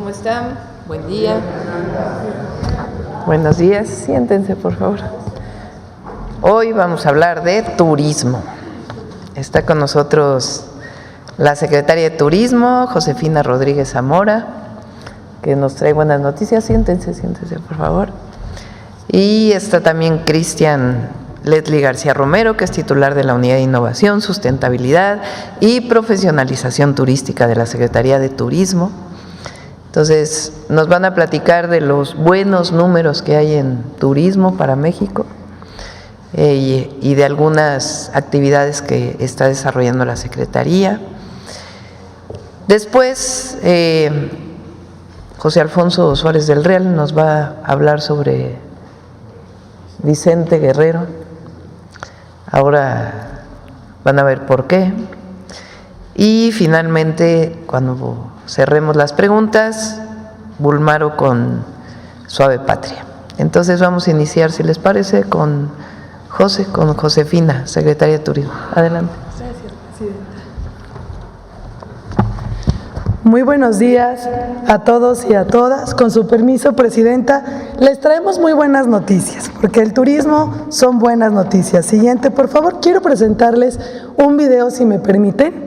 ¿Cómo están? Buen día. Buenos días. Siéntense, por favor. Hoy vamos a hablar de turismo. Está con nosotros la secretaria de Turismo, Josefina Rodríguez Zamora, que nos trae buenas noticias. Siéntense, por favor. Y está también Cristian Leslie García Romero, que es titular de la Unidad de Innovación, Sustentabilidad y Profesionalización Turística de la Secretaría de Turismo. Entonces, nos van a platicar de los buenos números que hay en turismo para México y de algunas actividades que está desarrollando la Secretaría. Después, José Alfonso Suárez del Real nos va a hablar sobre Vicente Guerrero. Ahora van a ver por qué. Y finalmente, cuando cerremos las preguntas, Bulmaro con Suave Patria. Entonces vamos a iniciar, si les parece, con Josefina, secretaria de Turismo. Adelante. Gracias, presidenta. Muy buenos días a todos y a todas. Con su permiso, presidenta, les traemos muy buenas noticias, porque el turismo son buenas noticias. Siguiente, por favor, quiero presentarles un video, si me permiten.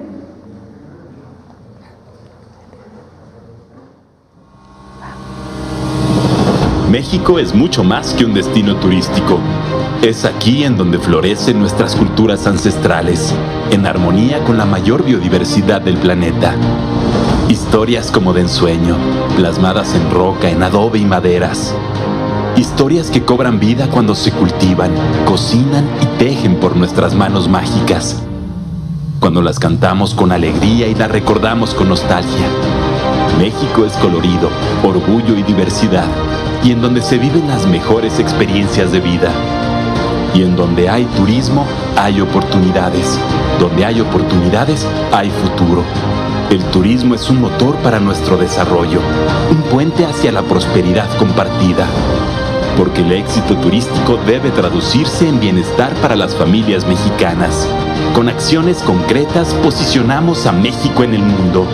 México es mucho más que un destino turístico. Es aquí en donde florecen nuestras culturas ancestrales, en armonía con la mayor biodiversidad del planeta. Historias como de ensueño, plasmadas en roca, en adobe y maderas. Historias que cobran vida cuando se cultivan, cocinan y tejen por nuestras manos mágicas. Cuando las cantamos con alegría y las recordamos con nostalgia. México es colorido, orgullo y diversidad, y en donde se viven las mejores experiencias de vida. Y en donde hay turismo, hay oportunidades. Donde hay oportunidades, hay futuro. El turismo es un motor para nuestro desarrollo, un puente hacia la prosperidad compartida. Porque el éxito turístico debe traducirse en bienestar para las familias mexicanas. Con acciones concretas posicionamos a México en el mundo.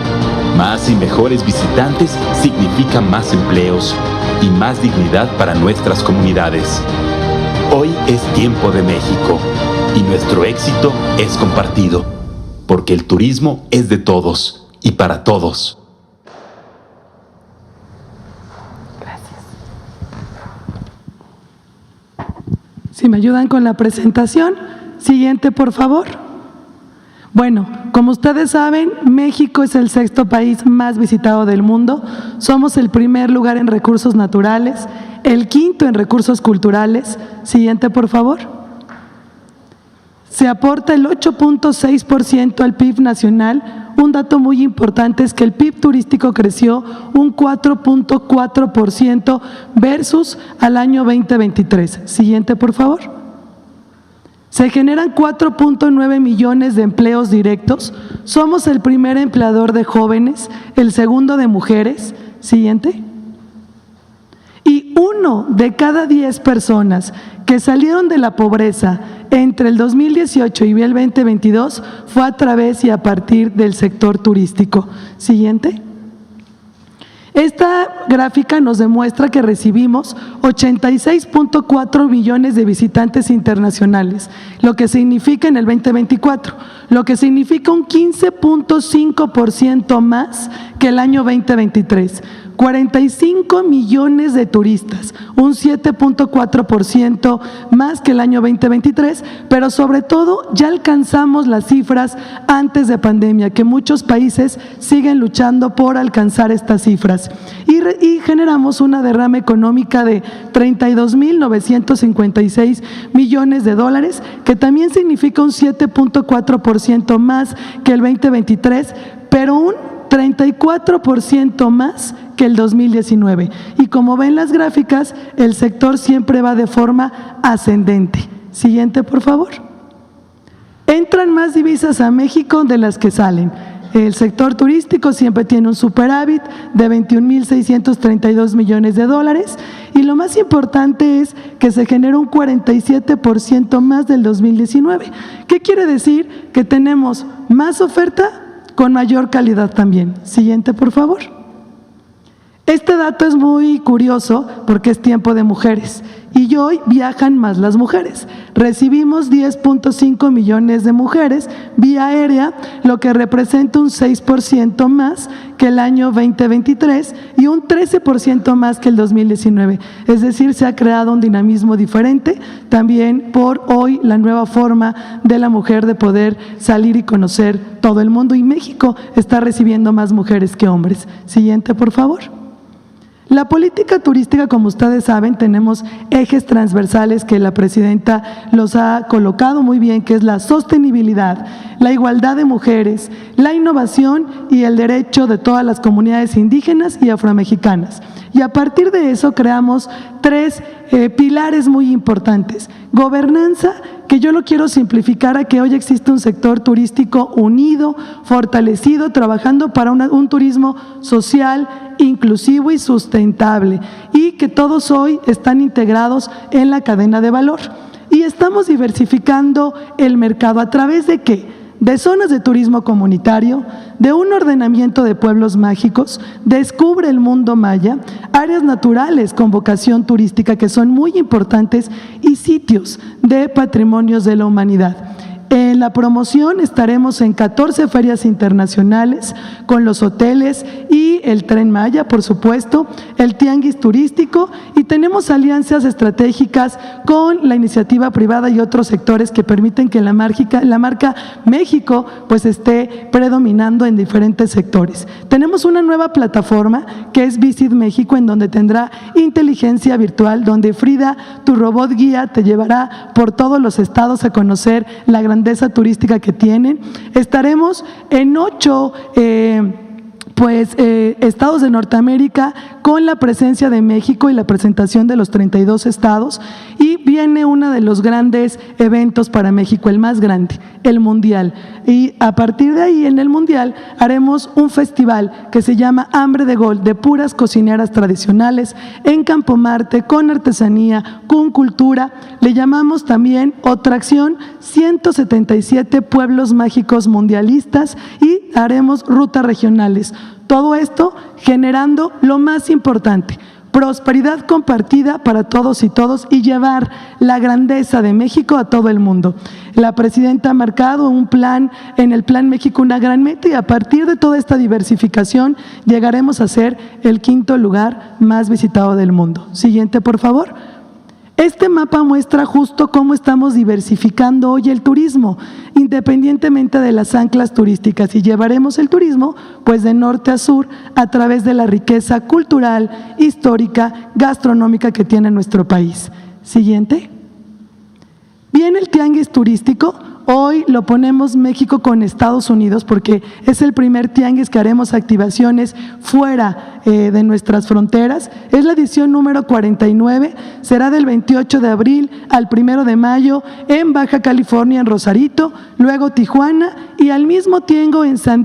Más y mejores visitantes significan más empleos y más dignidad para nuestras comunidades. Hoy es tiempo de México y nuestro éxito es compartido, porque el turismo es de todos y para todos. Gracias. Si me ayudan con la presentación. Siguiente, por favor. Bueno, como ustedes saben, México es el 6º país más visitado del mundo. Somos el primer lugar en recursos naturales, el 5º en recursos culturales. Siguiente, por favor. Se aporta el 8.6% al PIB nacional. Un dato muy importante es que el PIB turístico creció un 4.4% versus al año 2023. Siguiente, por favor. Se generan 4.9 millones de empleos directos. Somos el primer empleador de jóvenes, el segundo de mujeres. Siguiente. Y 1 de cada 10 personas que salieron de la pobreza entre el 2018 y el 2022 fue a través y a partir del sector turístico. Siguiente. Esta gráfica nos demuestra que recibimos 86.4 millones de visitantes internacionales, lo que significa en el 2024, lo que significa un 15.5% más que el año 2023. 45 millones de turistas, un 7.4% más que el año 2023, pero sobre todo ya alcanzamos las cifras antes de pandemia, que muchos países siguen luchando por alcanzar estas cifras. Y generamos una derrama económica de 32.956 millones de dólares, que también significa un 7.4% más que el 2023, pero un 34% más que el 2019. Y como ven las gráficas, el sector siempre va de forma ascendente. Siguiente, por favor. Entran más divisas a México de las que salen. El sector turístico siempre tiene un superávit de 21.632 millones de dólares y lo más importante es que se genera un 47% más del 2019. ¿Qué quiere decir? Que tenemos más oferta con mayor calidad también. Siguiente, por favor. Este dato es muy curioso porque es tiempo de mujeres y hoy viajan más las mujeres. Recibimos 10.5 millones de mujeres vía aérea, lo que representa un 6% más que el año 2023 y un 13% más que el 2019. Es decir, se ha creado un dinamismo diferente también por hoy la nueva forma de la mujer de poder salir y conocer todo el mundo, y México está recibiendo más mujeres que hombres. Siguiente, por favor. La política turística, como ustedes saben, tenemos ejes transversales que la presidenta los ha colocado muy bien, que es la sostenibilidad, la igualdad de mujeres, la innovación y el derecho de todas las comunidades indígenas y afromexicanas. Y a partir de eso creamos 3 pilares muy importantes. Gobernanza, que yo lo quiero simplificar a que hoy existe un sector turístico unido, fortalecido, trabajando para un turismo social, inclusivo y sustentable, y que todos hoy están integrados en la cadena de valor. Y estamos diversificando el mercado a través de ¿qué? De zonas de turismo comunitario, de un ordenamiento de pueblos mágicos, Descubre el Mundo Maya, áreas naturales con vocación turística que son muy importantes y sitios de patrimonios de la humanidad. En la promoción estaremos en 14 ferias internacionales con los hoteles y el Tren Maya, por supuesto, el tianguis turístico, y tenemos alianzas estratégicas con la iniciativa privada y otros sectores que permiten que la marca México pues esté predominando en diferentes sectores. Tenemos una nueva plataforma que es Visit México, en donde tendrá inteligencia virtual, donde Frida, tu robot guía, te llevará por todos los estados a conocer la grandeza turística que tienen. Estaremos en 8 estados de Norteamérica con la presencia de México y la presentación de los 32 estados, y viene uno de los grandes eventos para México, el más grande, el Mundial, y a partir de ahí en el Mundial haremos un festival que se llama Hambre de Gol, de puras cocineras tradicionales en Campo Marte, con artesanía, con cultura. Le llamamos también otra acción, 177 pueblos mágicos mundialistas, y haremos rutas regionales. Todo esto generando lo más importante, prosperidad compartida para todos y todos, y llevar la grandeza de México a todo el mundo. La presidenta ha marcado un plan, en el Plan México, una gran meta, y a partir de toda esta diversificación llegaremos a ser el 5º lugar más visitado del mundo. Siguiente, por favor. Este mapa muestra justo cómo estamos diversificando hoy el turismo, independientemente de las anclas turísticas, y llevaremos el turismo pues de norte a sur a través de la riqueza cultural, histórica, gastronómica que tiene nuestro país. Siguiente. Bien, el tianguis turístico, hoy lo ponemos México con Estados Unidos porque es el primer tianguis que haremos activaciones fuera de nuestras fronteras. Es la edición número 49, será del 28 de abril al 1 de mayo en Baja California, en Rosarito, luego Tijuana y al mismo tiempo en San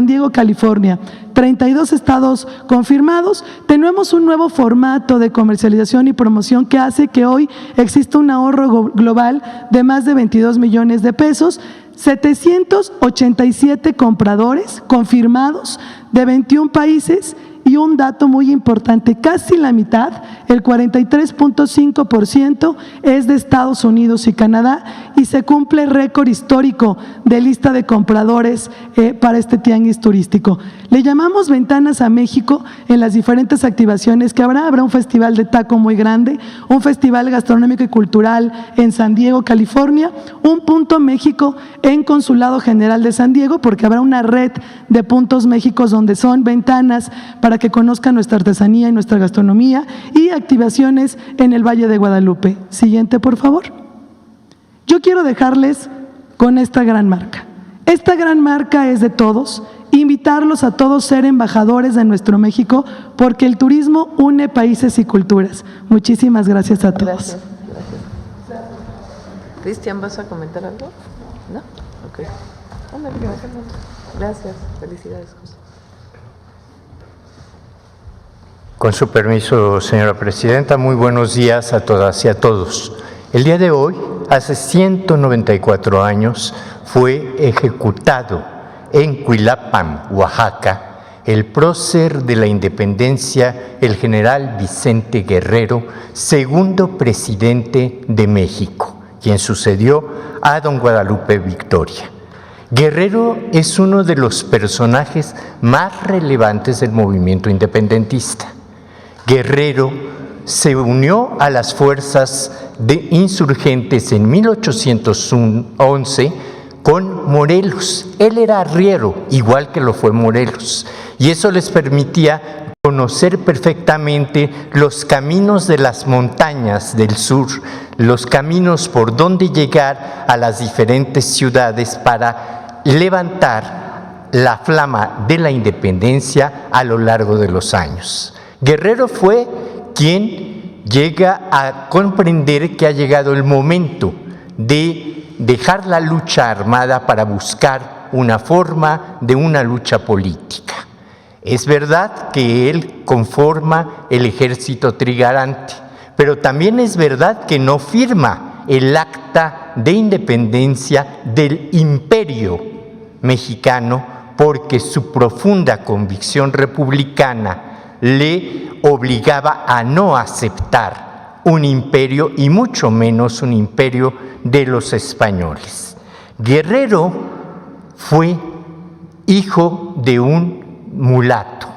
Diego, California. 32 estados confirmados. Tenemos un nuevo formato de comercialización y promoción que hace que hoy exista un ahorro global de más de 22 millones de pesos, 787 compradores confirmados de 21 países y un dato muy importante, casi la mitad, el 43.5% es de Estados Unidos y Canadá y se cumple récord histórico de lista de compradores para este tianguis turístico. Le llamamos Ventanas a México en las diferentes activaciones que habrá. Habrá un festival de taco muy grande, un festival gastronómico y cultural en San Diego, California, un punto México en Consulado General de San Diego, porque habrá una red de puntos Méxicos donde son ventanas para que conozcan nuestra artesanía y nuestra gastronomía, y activaciones en el Valle de Guadalupe. Siguiente, por favor. Yo quiero dejarles con esta gran marca. Esta gran marca es de todos. Invitarlos a todos a ser embajadores de nuestro México, porque el turismo une países y culturas. Muchísimas gracias a todos. Gracias. Cristian, ¿vas a comentar algo? ¿No? Ok. Gracias. Felicidades, José. Con su permiso, señora presidenta, muy buenos días a todas y a todos. El día de hoy, hace 194 años, fue ejecutado en Cuilapam, Oaxaca, el prócer de la independencia, el general Vicente Guerrero, segundo presidente de México, quien sucedió a don Guadalupe Victoria. Guerrero es uno de los personajes más relevantes del movimiento independentista. Guerrero se unió a las fuerzas de insurgentes en 1811 con Morelos. Él era arriero, igual que lo fue Morelos, y eso les permitía conocer perfectamente los caminos de las montañas del sur, los caminos por donde llegar a las diferentes ciudades para levantar la flama de la independencia a lo largo de los años. Guerrero fue quien llega a comprender que ha llegado el momento de dejar la lucha armada para buscar una forma de una lucha política. Es verdad que él conforma el ejército trigarante, pero también es verdad que no firma el acta de independencia del Imperio mexicano, porque su profunda convicción republicana le obligaba a no aceptar un imperio, y mucho menos un imperio de los españoles. Guerrero fue hijo de un mulato,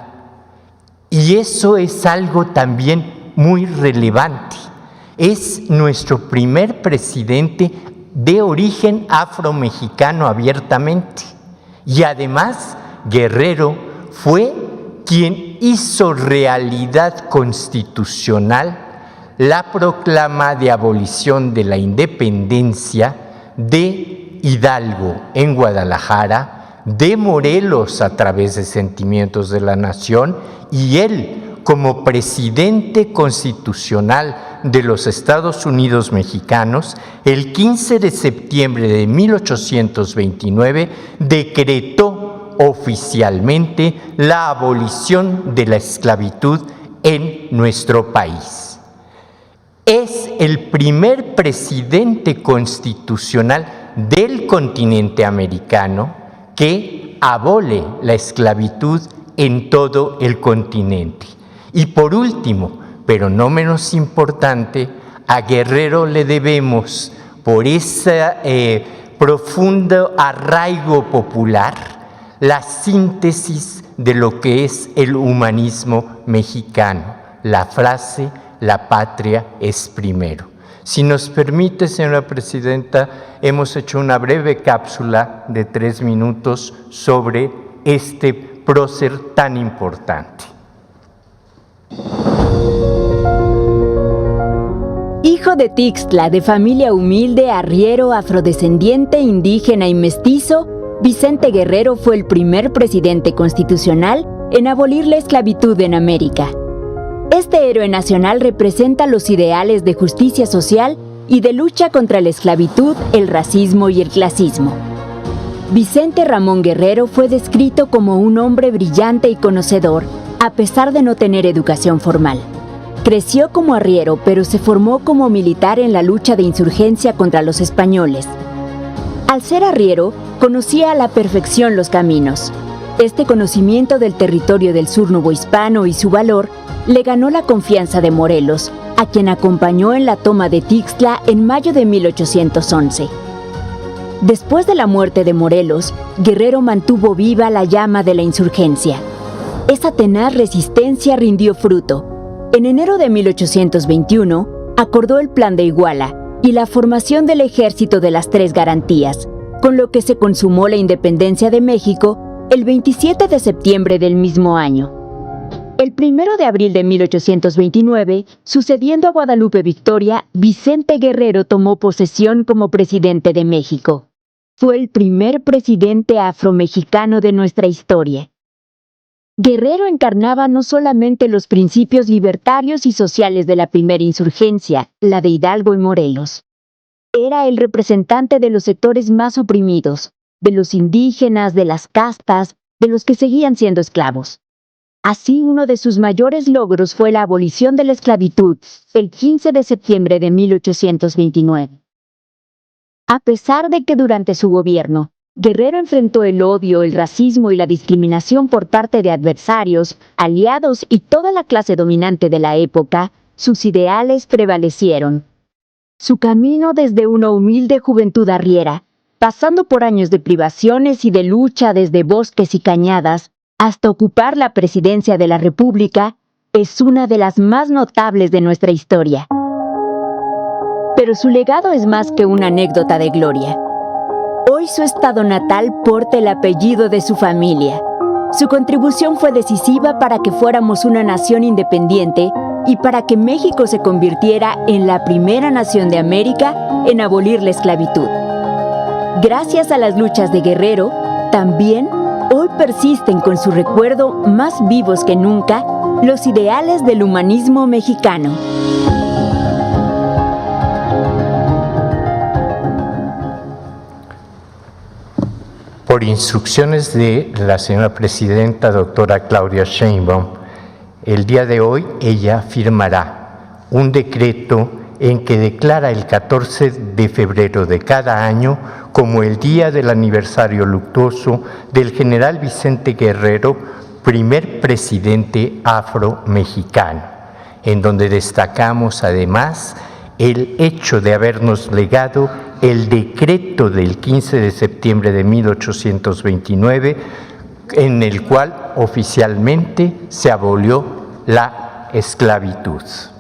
y eso es algo también muy relevante. Es nuestro primer presidente de origen afromexicano abiertamente, y además Guerrero fue quien hizo realidad constitucional la proclama de abolición de la independencia de Hidalgo en Guadalajara, de Morelos a través de Sentimientos de la Nación, y él como presidente constitucional de los Estados Unidos mexicanos, el 15 de septiembre de 1829 decretó oficialmente la abolición de la esclavitud en nuestro país. Es el primer presidente constitucional del continente americano que abole la esclavitud en todo el continente. Y por último, pero no menos importante, a Guerrero le debemos, por ese profundo arraigo popular, la síntesis de lo que es el humanismo mexicano, la frase "la patria es primero". Si nos permite, señora presidenta, hemos hecho una breve cápsula de 3 minutos sobre este prócer tan importante. Hijo de Tixtla, de familia humilde, arriero, afrodescendiente, indígena y mestizo, Vicente Guerrero fue el primer presidente constitucional en abolir la esclavitud en América. Este héroe nacional representa los ideales de justicia social y de lucha contra la esclavitud, el racismo y el clasismo. Vicente Ramón Guerrero fue descrito como un hombre brillante y conocedor, a pesar de no tener educación formal. Creció como arriero, pero se formó como militar en la lucha de insurgencia contra los españoles. Al ser arriero, conocía a la perfección los caminos. Este conocimiento del territorio del sur novohispano y su valor le ganó la confianza de Morelos, a quien acompañó en la toma de Tixtla en mayo de 1811. Después de la muerte de Morelos, Guerrero mantuvo viva la llama de la insurgencia. Esa tenaz resistencia rindió fruto. En enero de 1821, acordó el Plan de Iguala y la formación del Ejército de las Tres Garantías, con lo que se consumó la independencia de México el 27 de septiembre del mismo año. El 1 de abril de 1829, sucediendo a Guadalupe Victoria, Vicente Guerrero tomó posesión como presidente de México. Fue el primer presidente afromexicano de nuestra historia. Guerrero encarnaba no solamente los principios libertarios y sociales de la primera insurgencia, la de Hidalgo y Morelos. Era el representante de los sectores más oprimidos, de los indígenas, de las castas, de los que seguían siendo esclavos. Así, uno de sus mayores logros fue la abolición de la esclavitud, el 15 de septiembre de 1829. A pesar de que durante su gobierno, Guerrero enfrentó el odio, el racismo y la discriminación por parte de adversarios, aliados y toda la clase dominante de la época, sus ideales prevalecieron. Su camino desde una humilde juventud arriera, pasando por años de privaciones y de lucha desde bosques y cañadas, hasta ocupar la presidencia de la República, es una de las más notables de nuestra historia. Pero su legado es más que una anécdota de gloria. Hoy su estado natal porta el apellido de su familia. Su contribución fue decisiva para que fuéramos una nación independiente y para que México se convirtiera en la primera nación de América en abolir la esclavitud. Gracias a las luchas de Guerrero, también hoy persisten con su recuerdo más vivos que nunca los ideales del humanismo mexicano. Por instrucciones de la señora presidenta, doctora Claudia Sheinbaum, el día de hoy ella firmará un decreto en que declara el 14 de febrero de cada año como el día del aniversario luctuoso del general Vicente Guerrero, primer presidente afro-mexicano, en donde destacamos además el hecho de habernos legado el decreto del 15 de septiembre de 1829, en el cual oficialmente se abolió la esclavitud. Es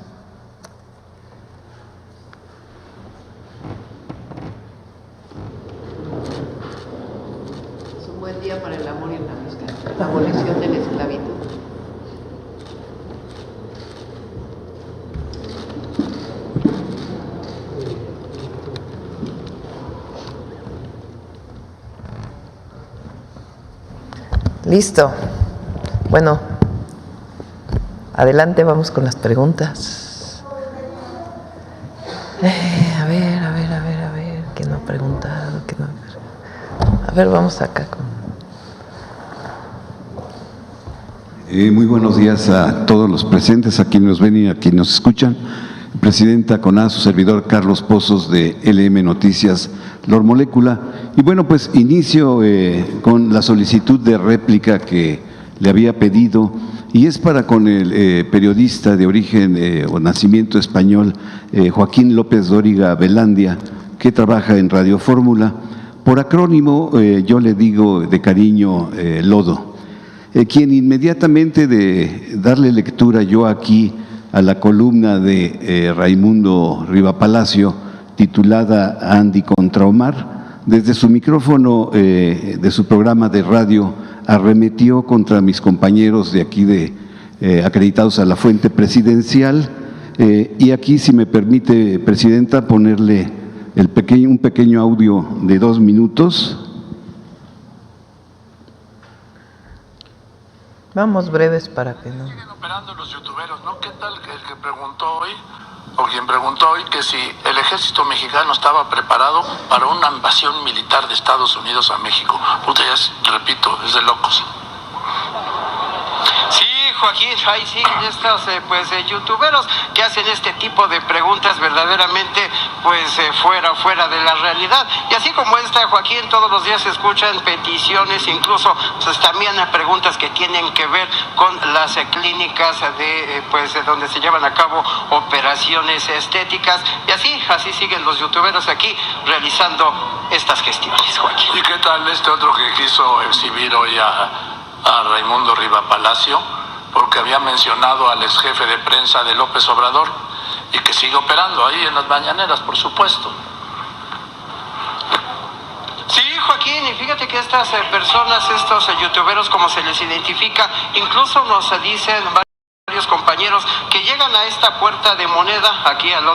un buen día para el amor y la amistad, la abolición de la esclavitud. Listo. Bueno, adelante, vamos con las preguntas. A ver, ¿quién no ha preguntado? A ver, vamos acá con... Muy buenos días a todos los presentes, a quienes nos ven y a quienes nos escuchan. Presidenta CONAS, su servidor Carlos Pozos de LM Noticias, Lor Molécula. Y bueno, pues inicio con la solicitud de réplica que le había pedido, y es para con el periodista de origen o nacimiento español, Joaquín López Dóriga Velandia, que trabaja en Radio Fórmula. Por acrónimo, yo le digo de cariño Lodo, quien inmediatamente de darle lectura yo aquí a la columna de Raimundo Riva Palacio, titulada Andy contra Omar, desde su micrófono de su programa de radio arremetió contra mis compañeros de aquí acreditados a la fuente presidencial, y aquí, si me permite, Presidenta, ponerle un pequeño audio de 2 minutos. Vamos breves para que no. Siguen operando los youtuberos, ¿no? ¿Qué tal el que preguntó hoy, o quien preguntó hoy, que si el ejército mexicano estaba preparado para una invasión militar de Estados Unidos a México? Puta, ya repito, es de locos. Sí, Joaquín, ahí siguen estos youtuberos que hacen este tipo de preguntas verdaderamente fuera de la realidad. Y así como esta, Joaquín, todos los días se escuchan peticiones, incluso también preguntas que tienen que ver con las clínicas de donde se llevan a cabo operaciones estéticas. Y así siguen los youtuberos aquí realizando estas gestiones, Joaquín. ¿Y qué tal este otro que quiso exhibir hoy a Raimundo Riva Palacio? Porque había mencionado al ex jefe de prensa de López Obrador y que sigue operando ahí en las mañaneras, por supuesto. Sí, Joaquín, y fíjate que estas personas, estos youtuberos, como se les identifica, incluso nos dicen varios compañeros que llegan a esta Puerta de Moneda, aquí en la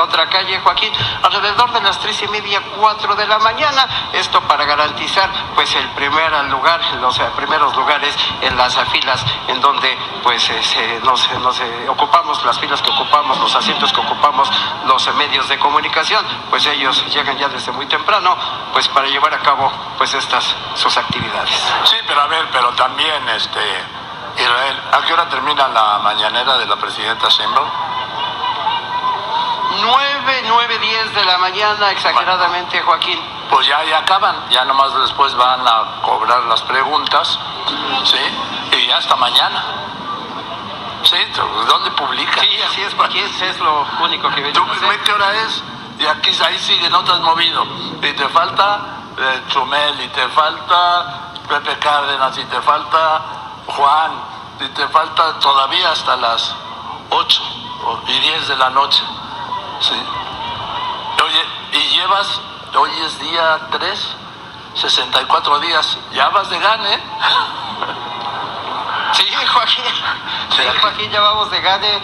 otra calle, Joaquín, alrededor de las 3:30, 4 de la mañana, esto para garantizar el primer lugar, los primeros lugares en las filas en donde nos ocupamos, las filas que ocupamos, los asientos que ocupamos, los medios de comunicación, ellos llegan ya desde muy temprano, para llevar a cabo sus actividades. Sí, pero también Israel, ¿a qué hora termina la mañanera de la presidenta Sheinbaum? 9:10 de la mañana, exageradamente, Joaquín. Pues ya acaban, ya nomás después van a cobrar las preguntas, ¿sí? Y ya hasta mañana. ¿Sí? ¿Dónde publican? Sí, así es, Joaquín, es lo único que ¿Tú qué hora es? Y ahí siguen, no te has movido. Y te falta Chumel, y te falta Pepe Cárdenas, y te falta Juan, y te falta todavía hasta las 8 y 10 de la noche. ¿Sí? Oye, y llevas, hoy es día 3, 64 días, ya vas de gane. Sí, Joaquín. Sí, Joaquín, ya vamos de gane.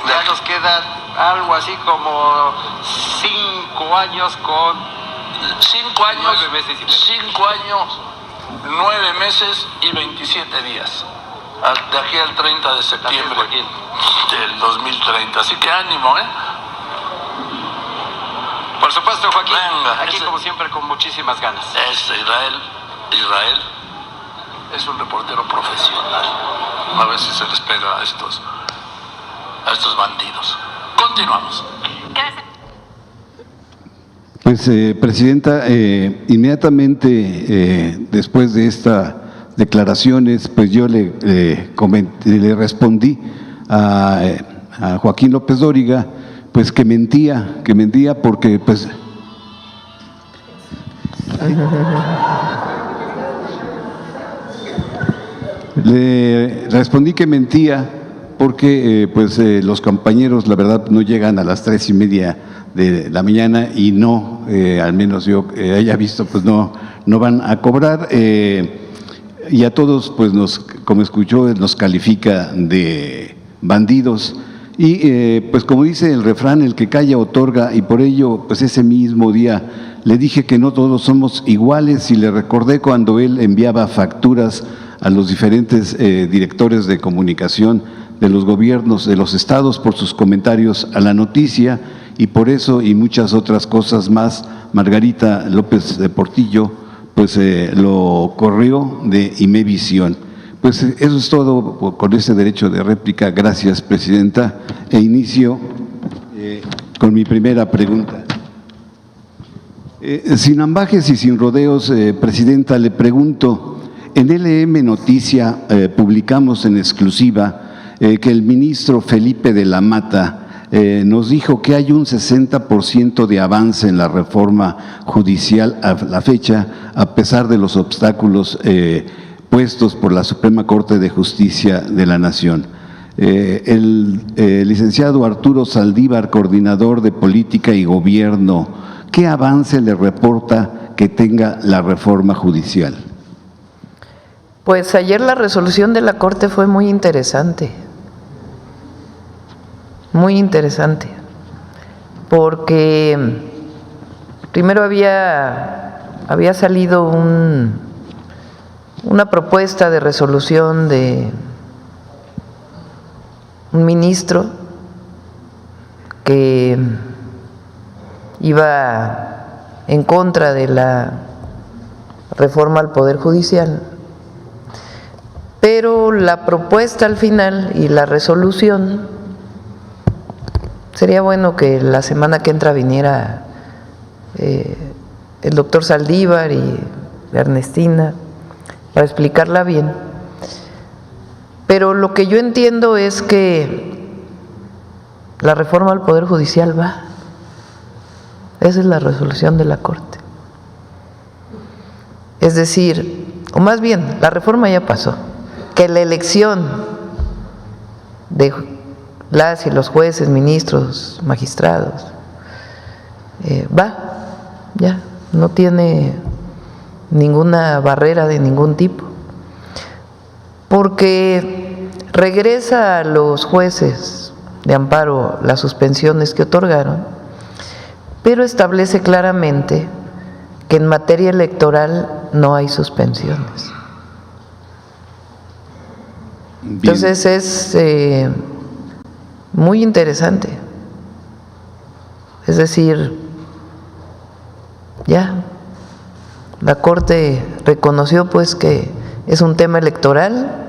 Ya nos quedan algo así como 5 años con 5 años, 9 meses y 5 años, 9 meses y 27 días. De aquí al 30 de septiembre del 2030. Así que ánimo, ¿eh? Por supuesto, Joaquín. Venga, aquí como siempre con muchísimas ganas. Israel es un reportero profesional. A ver si se les pega a estos bandidos. Continuamos. Pues, Presidenta, inmediatamente después de estas declaraciones, pues yo le respondí a Joaquín López Dóriga, pues que mentía porque pues le respondí que mentía porque los compañeros, la verdad, no llegan a las 3:30 de la mañana y no, al menos yo haya visto, pues no van a cobrar. Y a todos, pues como escuchó, nos califica de bandidos. Y pues como dice el refrán, el que calla otorga, y por ello, pues ese mismo día le dije que no todos somos iguales y le recordé cuando él enviaba facturas a los diferentes directores de comunicación de los gobiernos de los estados por sus comentarios a la noticia, y por eso y muchas otras cosas más, Margarita López de Portillo pues lo corrió de Imevisión. Pues eso es todo con ese derecho de réplica. Gracias, Presidenta. E inicio con mi primera pregunta. Sin ambajes y sin rodeos, Presidenta, le pregunto, en LM Noticia publicamos en exclusiva que el ministro Felipe de la Mata nos dijo que hay un 60% de avance en la reforma judicial a la fecha, a pesar de los obstáculos puestos por la Suprema Corte de Justicia de la Nación. El licenciado Arturo Saldívar, coordinador de Política y Gobierno, ¿qué avance le reporta que tenga la reforma judicial? Pues ayer la resolución de la Corte fue muy interesante, porque primero había salido una propuesta de resolución de un ministro que iba en contra de la reforma al Poder Judicial, pero la propuesta al final y la resolución, sería bueno que la semana que entra viniera el doctor Saldívar y Ernestina para explicarla bien, pero lo que yo entiendo es que la reforma al Poder Judicial va. Esa es la resolución de la Corte. Es decir, o más bien, la reforma ya pasó, que la elección de las y los jueces, ministros, magistrados, va, ya, no tiene ninguna barrera de ningún tipo, porque regresa a los jueces de amparo las suspensiones que otorgaron, pero establece claramente que en materia electoral no hay suspensiones. Bien. Entonces es muy interesante. Es decir, ya la Corte reconoció pues que es un tema electoral,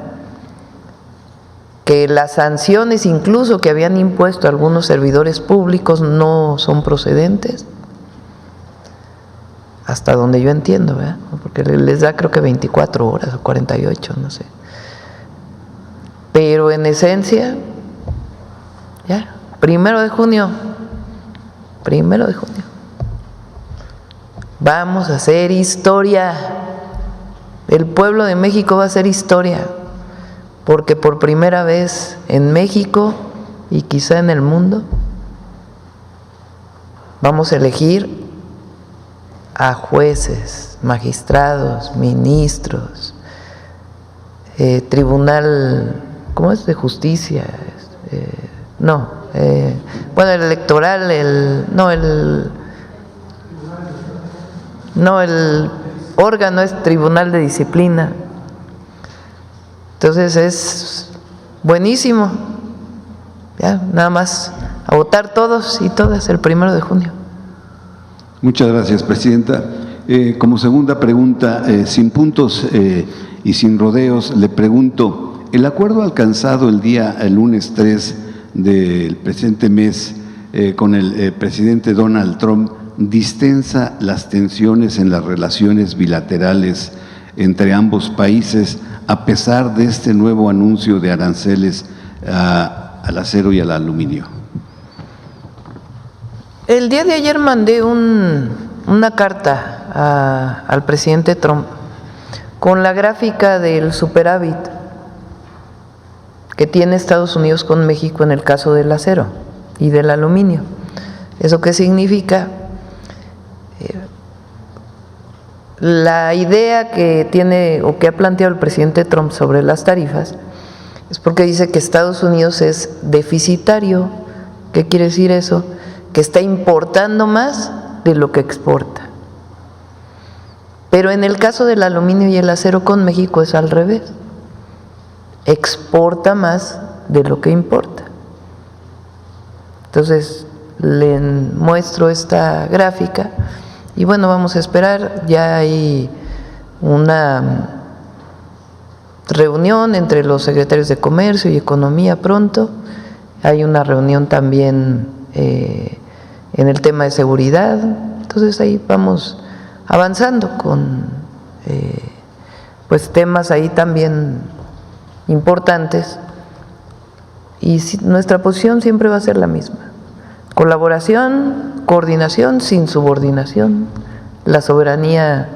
que las sanciones incluso que habían impuesto algunos servidores públicos no son procedentes, hasta donde yo entiendo, ¿verdad? Porque les da creo que 24 horas o 48, no sé. Pero en esencia, ya, 1 de junio, vamos a hacer historia. El pueblo de México va a hacer historia, porque por primera vez en México y quizá en el mundo vamos a elegir a jueces, magistrados, ministros, tribunal, ¿cómo es? De justicia, bueno, el electoral, el órgano es tribunal de disciplina. Entonces es buenísimo, ya, nada más a votar todos y todas el 1 de junio. Muchas gracias, Presidenta. Como segunda pregunta, sin puntos y sin rodeos, le pregunto, el acuerdo alcanzado el lunes 3 del presente mes con el presidente Donald Trump distensa las tensiones en las relaciones bilaterales entre ambos países, a pesar de este nuevo anuncio de aranceles al acero y al aluminio. El día de ayer mandé una carta al presidente Trump con la gráfica del superávit que tiene Estados Unidos con México en el caso del acero y del aluminio. ¿Eso qué significa? La idea que tiene o que ha planteado el presidente Trump sobre las tarifas es porque dice que Estados Unidos es deficitario. ¿Qué quiere decir eso? Que está importando más de lo que exporta. Pero en el caso del aluminio y el acero con México es al revés. Exporta más de lo que importa. Entonces le muestro esta gráfica y bueno, vamos a esperar. Ya hay una reunión entre los secretarios de Comercio y Economía pronto. Hay una reunión también en el tema de seguridad. Entonces ahí vamos avanzando con pues temas ahí también importantes, y nuestra posición siempre va a ser la misma: colaboración, coordinación sin subordinación. La soberanía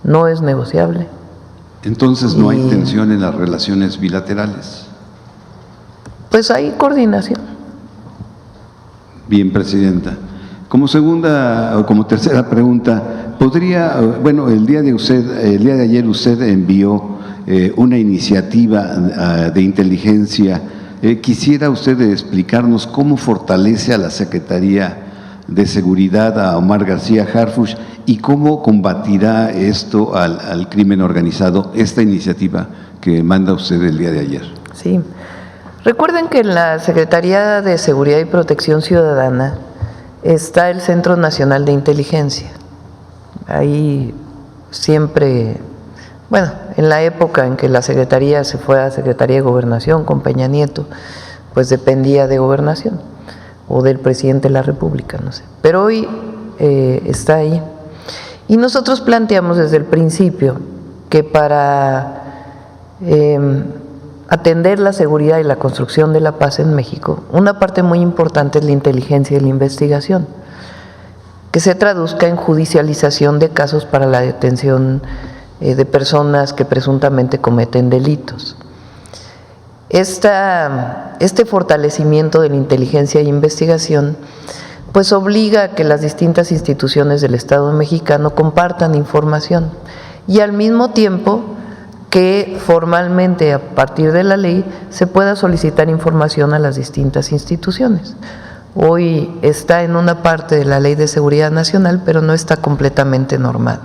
no es negociable. Entonces no hay tensión en las relaciones bilaterales. Pues hay coordinación. Bien, Presidenta. Como segunda o como tercera pregunta, podría, bueno, el día de ayer usted envió una iniciativa de inteligencia. Quisiera usted explicarnos cómo fortalece a la Secretaría de Seguridad a Omar García Harfuch y cómo combatirá esto al crimen organizado, esta iniciativa que manda usted el día de ayer. Sí. Recuerden que en la Secretaría de Seguridad y Protección Ciudadana está el Centro Nacional de Inteligencia. Ahí siempre, bueno, en la época en que la Secretaría se fue a Secretaría de Gobernación con Peña Nieto, pues dependía de Gobernación o del presidente de la República, no sé. Pero hoy está ahí. Y nosotros planteamos desde el principio que para atender la seguridad y la construcción de la paz en México, una parte muy importante es la inteligencia y la investigación, que se traduzca en judicialización de casos para la detención de personas que presuntamente cometen delitos. Este fortalecimiento de la inteligencia e investigación pues obliga a que las distintas instituciones del Estado mexicano compartan información y al mismo tiempo que formalmente a partir de la ley se pueda solicitar información a las distintas instituciones. Hoy está en una parte de la Ley de Seguridad Nacional, pero no está completamente normado.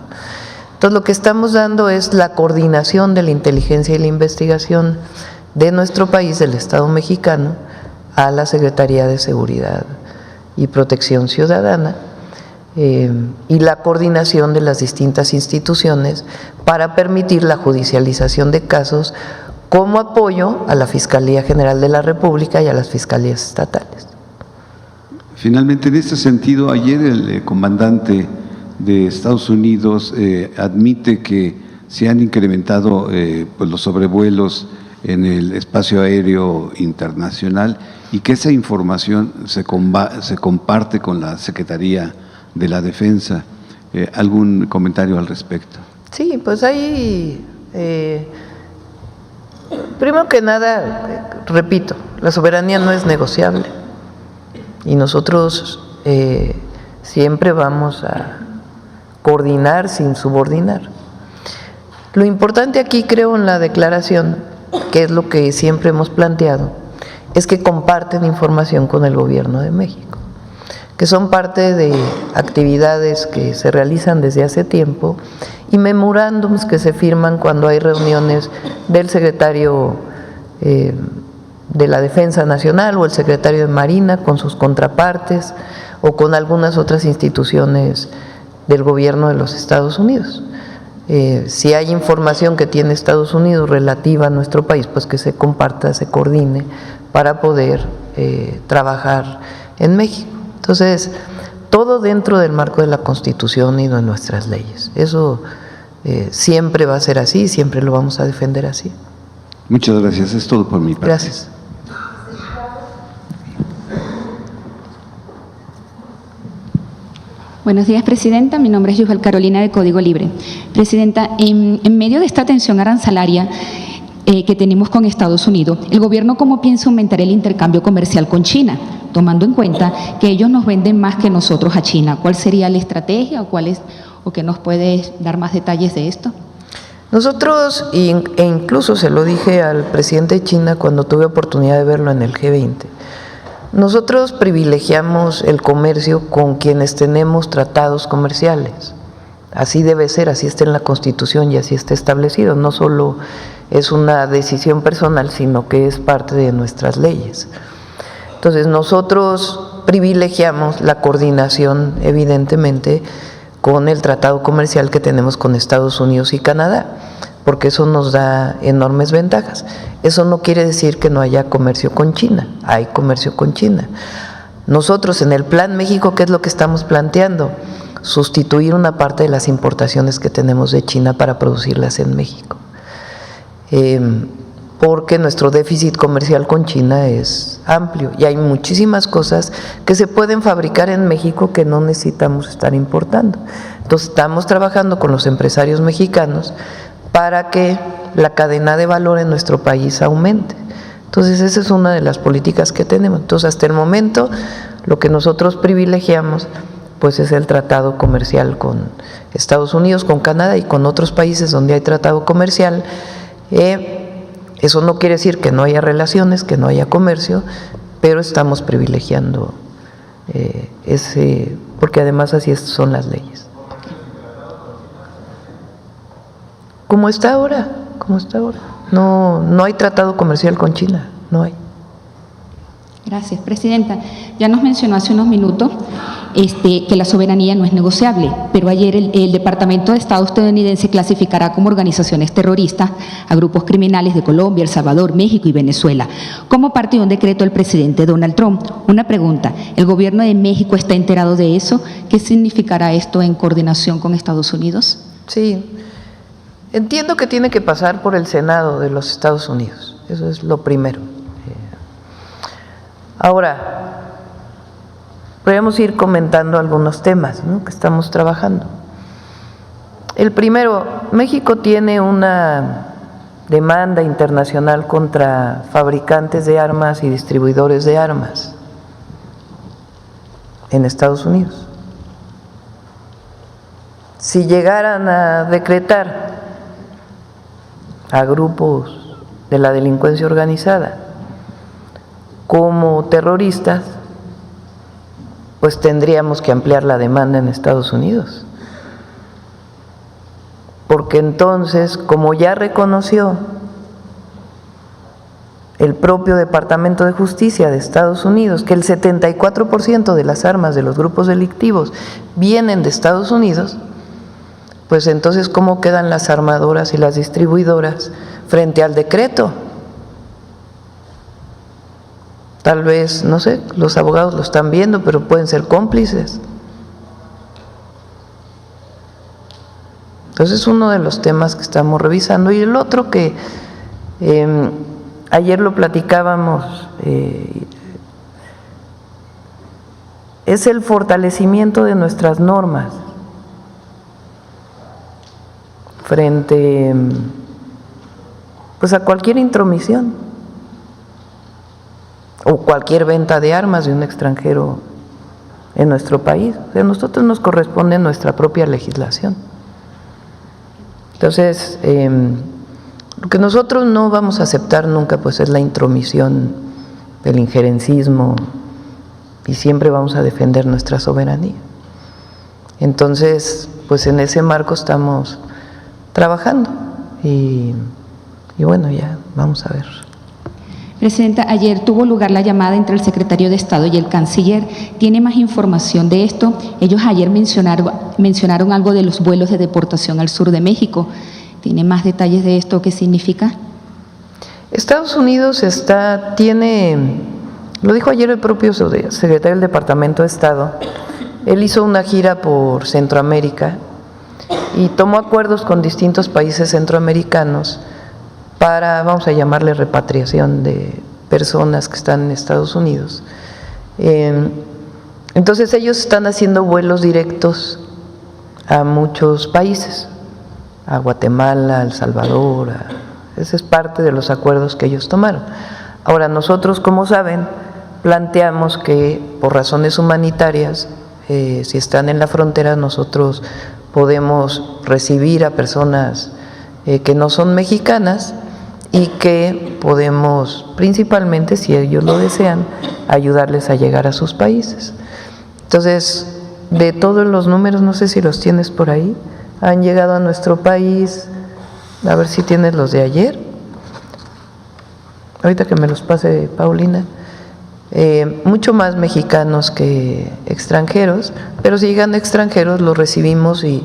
Entonces, lo que estamos dando es la coordinación de la inteligencia y la investigación de nuestro país, del Estado mexicano, a la Secretaría de Seguridad y Protección Ciudadana, y la coordinación de las distintas instituciones para permitir la judicialización de casos como apoyo a la Fiscalía General de la República y a las fiscalías estatales. Finalmente, en este sentido, ayer el comandante de Estados Unidos admite que se han incrementado pues los sobrevuelos en el espacio aéreo internacional y que esa información se comparte con la Secretaría de la Defensa. ¿Algún comentario al respecto? Sí, pues ahí, primero que nada, repito, la soberanía no es negociable y nosotros siempre vamos a coordinar sin subordinar. Lo importante aquí, creo, en la declaración, que es lo que siempre hemos planteado, es que comparten información con el Gobierno de México, que son parte de actividades que se realizan desde hace tiempo y memorándums que se firman cuando hay reuniones del secretario de la Defensa Nacional o el secretario de Marina con sus contrapartes o con algunas otras instituciones del gobierno de los Estados Unidos. Si hay información que tiene Estados Unidos relativa a nuestro país, pues que se comparta, se coordine para poder trabajar en México. Entonces, todo dentro del marco de la Constitución y de nuestras leyes. Eso siempre va a ser así, siempre lo vamos a defender así. Muchas gracias, es todo por mi parte. Gracias. Buenos días, Presidenta. Mi nombre es Yujel Carolina, de Código Libre. Presidenta, en medio de esta tensión arancelaria que tenemos con Estados Unidos, ¿el Gobierno cómo piensa aumentar el intercambio comercial con China, tomando en cuenta que ellos nos venden más que nosotros a China? ¿Cuál sería la estrategia o qué nos puede dar más detalles de esto? Nosotros, e incluso se lo dije al presidente de China cuando tuve oportunidad de verlo en el G20, nosotros privilegiamos el comercio con quienes tenemos tratados comerciales. Así debe ser, así está en la Constitución y así está establecido. No solo es una decisión personal, sino que es parte de nuestras leyes. Entonces, nosotros privilegiamos la coordinación, evidentemente, con el tratado comercial que tenemos con Estados Unidos y Canadá, porque eso nos da enormes ventajas. Eso no quiere decir que no haya comercio con China, hay comercio con China. Nosotros en el Plan México, ¿qué es lo que estamos planteando? Sustituir una parte de las importaciones que tenemos de China para producirlas en México. Porque nuestro déficit comercial con China es amplio y hay muchísimas cosas que se pueden fabricar en México que no necesitamos estar importando. Entonces, estamos trabajando con los empresarios mexicanos para que la cadena de valor en nuestro país aumente. Entonces, esa es una de las políticas que tenemos. Entonces, hasta el momento, lo que nosotros privilegiamos pues es el tratado comercial con Estados Unidos, con Canadá y con otros países donde hay tratado comercial. Eso no quiere decir que no haya relaciones, que no haya comercio, pero estamos privilegiando porque además así son las leyes. Como está ahora. No hay tratado comercial con China, no hay. Gracias, Presidenta. Ya nos mencionó hace unos minutos que la soberanía no es negociable, pero ayer el Departamento de Estado estadounidense clasificará como organizaciones terroristas a grupos criminales de Colombia, El Salvador, México y Venezuela, como parte de un decreto del presidente Donald Trump. Una pregunta, ¿el gobierno de México está enterado de eso? ¿Qué significará esto en coordinación con Estados Unidos? Sí, entiendo que tiene que pasar por el Senado de los Estados Unidos, eso es lo primero. Ahora, podemos ir comentando algunos temas, ¿no?, que estamos trabajando. El primero, México tiene una demanda internacional contra fabricantes de armas y distribuidores de armas en Estados Unidos. Si llegaran a decretar a grupos de la delincuencia organizada como terroristas, pues tendríamos que ampliar la demanda en Estados Unidos. Porque entonces, como ya reconoció el propio Departamento de Justicia de Estados Unidos que el 74% de las armas de los grupos delictivos vienen de Estados Unidos, pues entonces, ¿cómo quedan las armadoras y las distribuidoras frente al decreto? Tal vez, no sé, los abogados lo están viendo, pero pueden ser cómplices. Entonces es uno de los temas que estamos revisando. Y el otro que ayer lo platicábamos, es el fortalecimiento de nuestras normas frente pues a cualquier intromisión o cualquier venta de armas de un extranjero en nuestro país. O sea, a nosotros nos corresponde nuestra propia legislación. Entonces, lo que nosotros no vamos a aceptar nunca pues es la intromisión, el injerencismo, y siempre vamos a defender nuestra soberanía. Entonces, pues en ese marco estamos trabajando y bueno, ya vamos a ver. Presidenta, ayer tuvo lugar la llamada entre el secretario de Estado y el canciller. ¿Tiene más información de esto? Ellos ayer mencionaron algo de los vuelos de deportación al sur de México. ¿Tiene más detalles de esto? ¿Qué significa? Estados Unidos lo dijo ayer el propio secretario del Departamento de Estado, él hizo una gira por Centroamérica y tomó acuerdos con distintos países centroamericanos para, vamos a llamarle, repatriación de personas que están en Estados Unidos. Entonces ellos están haciendo vuelos directos a muchos países, a Guatemala, a El Salvador, ese es parte de los acuerdos que ellos tomaron. Ahora nosotros, como saben, planteamos que por razones humanitarias, si están en la frontera, nosotros podemos recibir a personas que no son mexicanas y que podemos, principalmente si ellos lo desean, ayudarles a llegar a sus países. Entonces, de todos los números, no sé si los tienes por ahí, han llegado a nuestro país, a ver si tienes los de ayer, ahorita que me los pase Paulina, mucho más mexicanos que extranjeros, pero si llegan extranjeros los recibimos y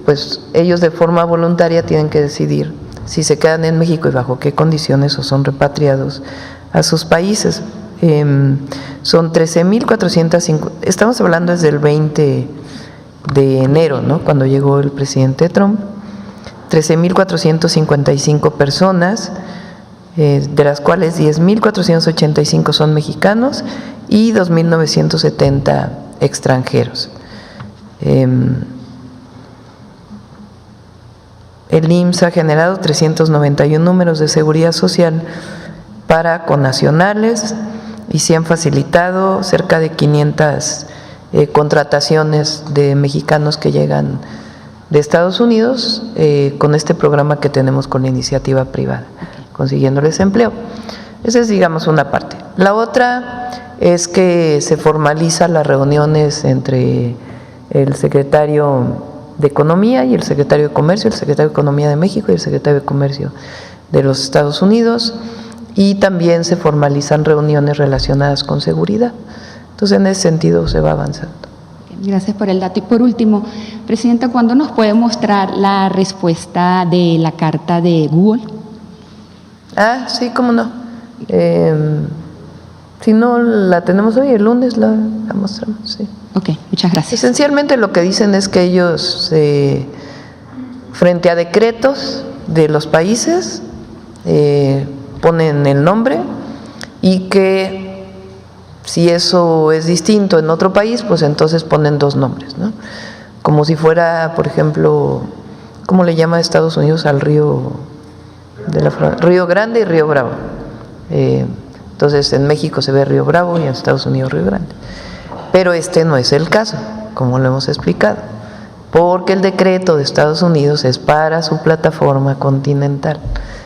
pues ellos de forma voluntaria tienen que decidir si se quedan en México y bajo qué condiciones o son repatriados a sus países. Son 13,450, estamos hablando desde el 20 de enero, ¿no?, cuando llegó el presidente Trump, 13,455 personas, de las cuales 10,485 son mexicanos y 2,970 extranjeros. El IMSS ha generado 391 números de seguridad social para connacionales y se han facilitado cerca de 500 contrataciones de mexicanos que llegan de Estados Unidos con este programa que tenemos con la iniciativa privada, consiguiéndoles empleo. Esa es, digamos, una parte. La otra es que se formalizan las reuniones entre el secretario de Economía y el secretario de Comercio, el secretario de Economía de México y el secretario de Comercio de los Estados Unidos, y también se formalizan reuniones relacionadas con seguridad. Entonces, en ese sentido se va avanzando. Gracias por el dato. Y por último, Presidenta, ¿cuándo nos puede mostrar la respuesta de la carta de Google? Ah, sí, cómo no. Si no la tenemos hoy, el lunes la mostramos, sí. Ok, muchas gracias. Esencialmente lo que dicen es que ellos, frente a decretos de los países, ponen el nombre, y que si eso es distinto en otro país, pues entonces ponen dos nombres, ¿no? Como si fuera, por ejemplo, ¿cómo le llama Estados Unidos al río Río Grande y Río Bravo? Entonces en México se ve Río Bravo y en Estados Unidos Río Grande. Pero este no es el caso, como lo hemos explicado, porque el decreto de Estados Unidos es para su plataforma continental.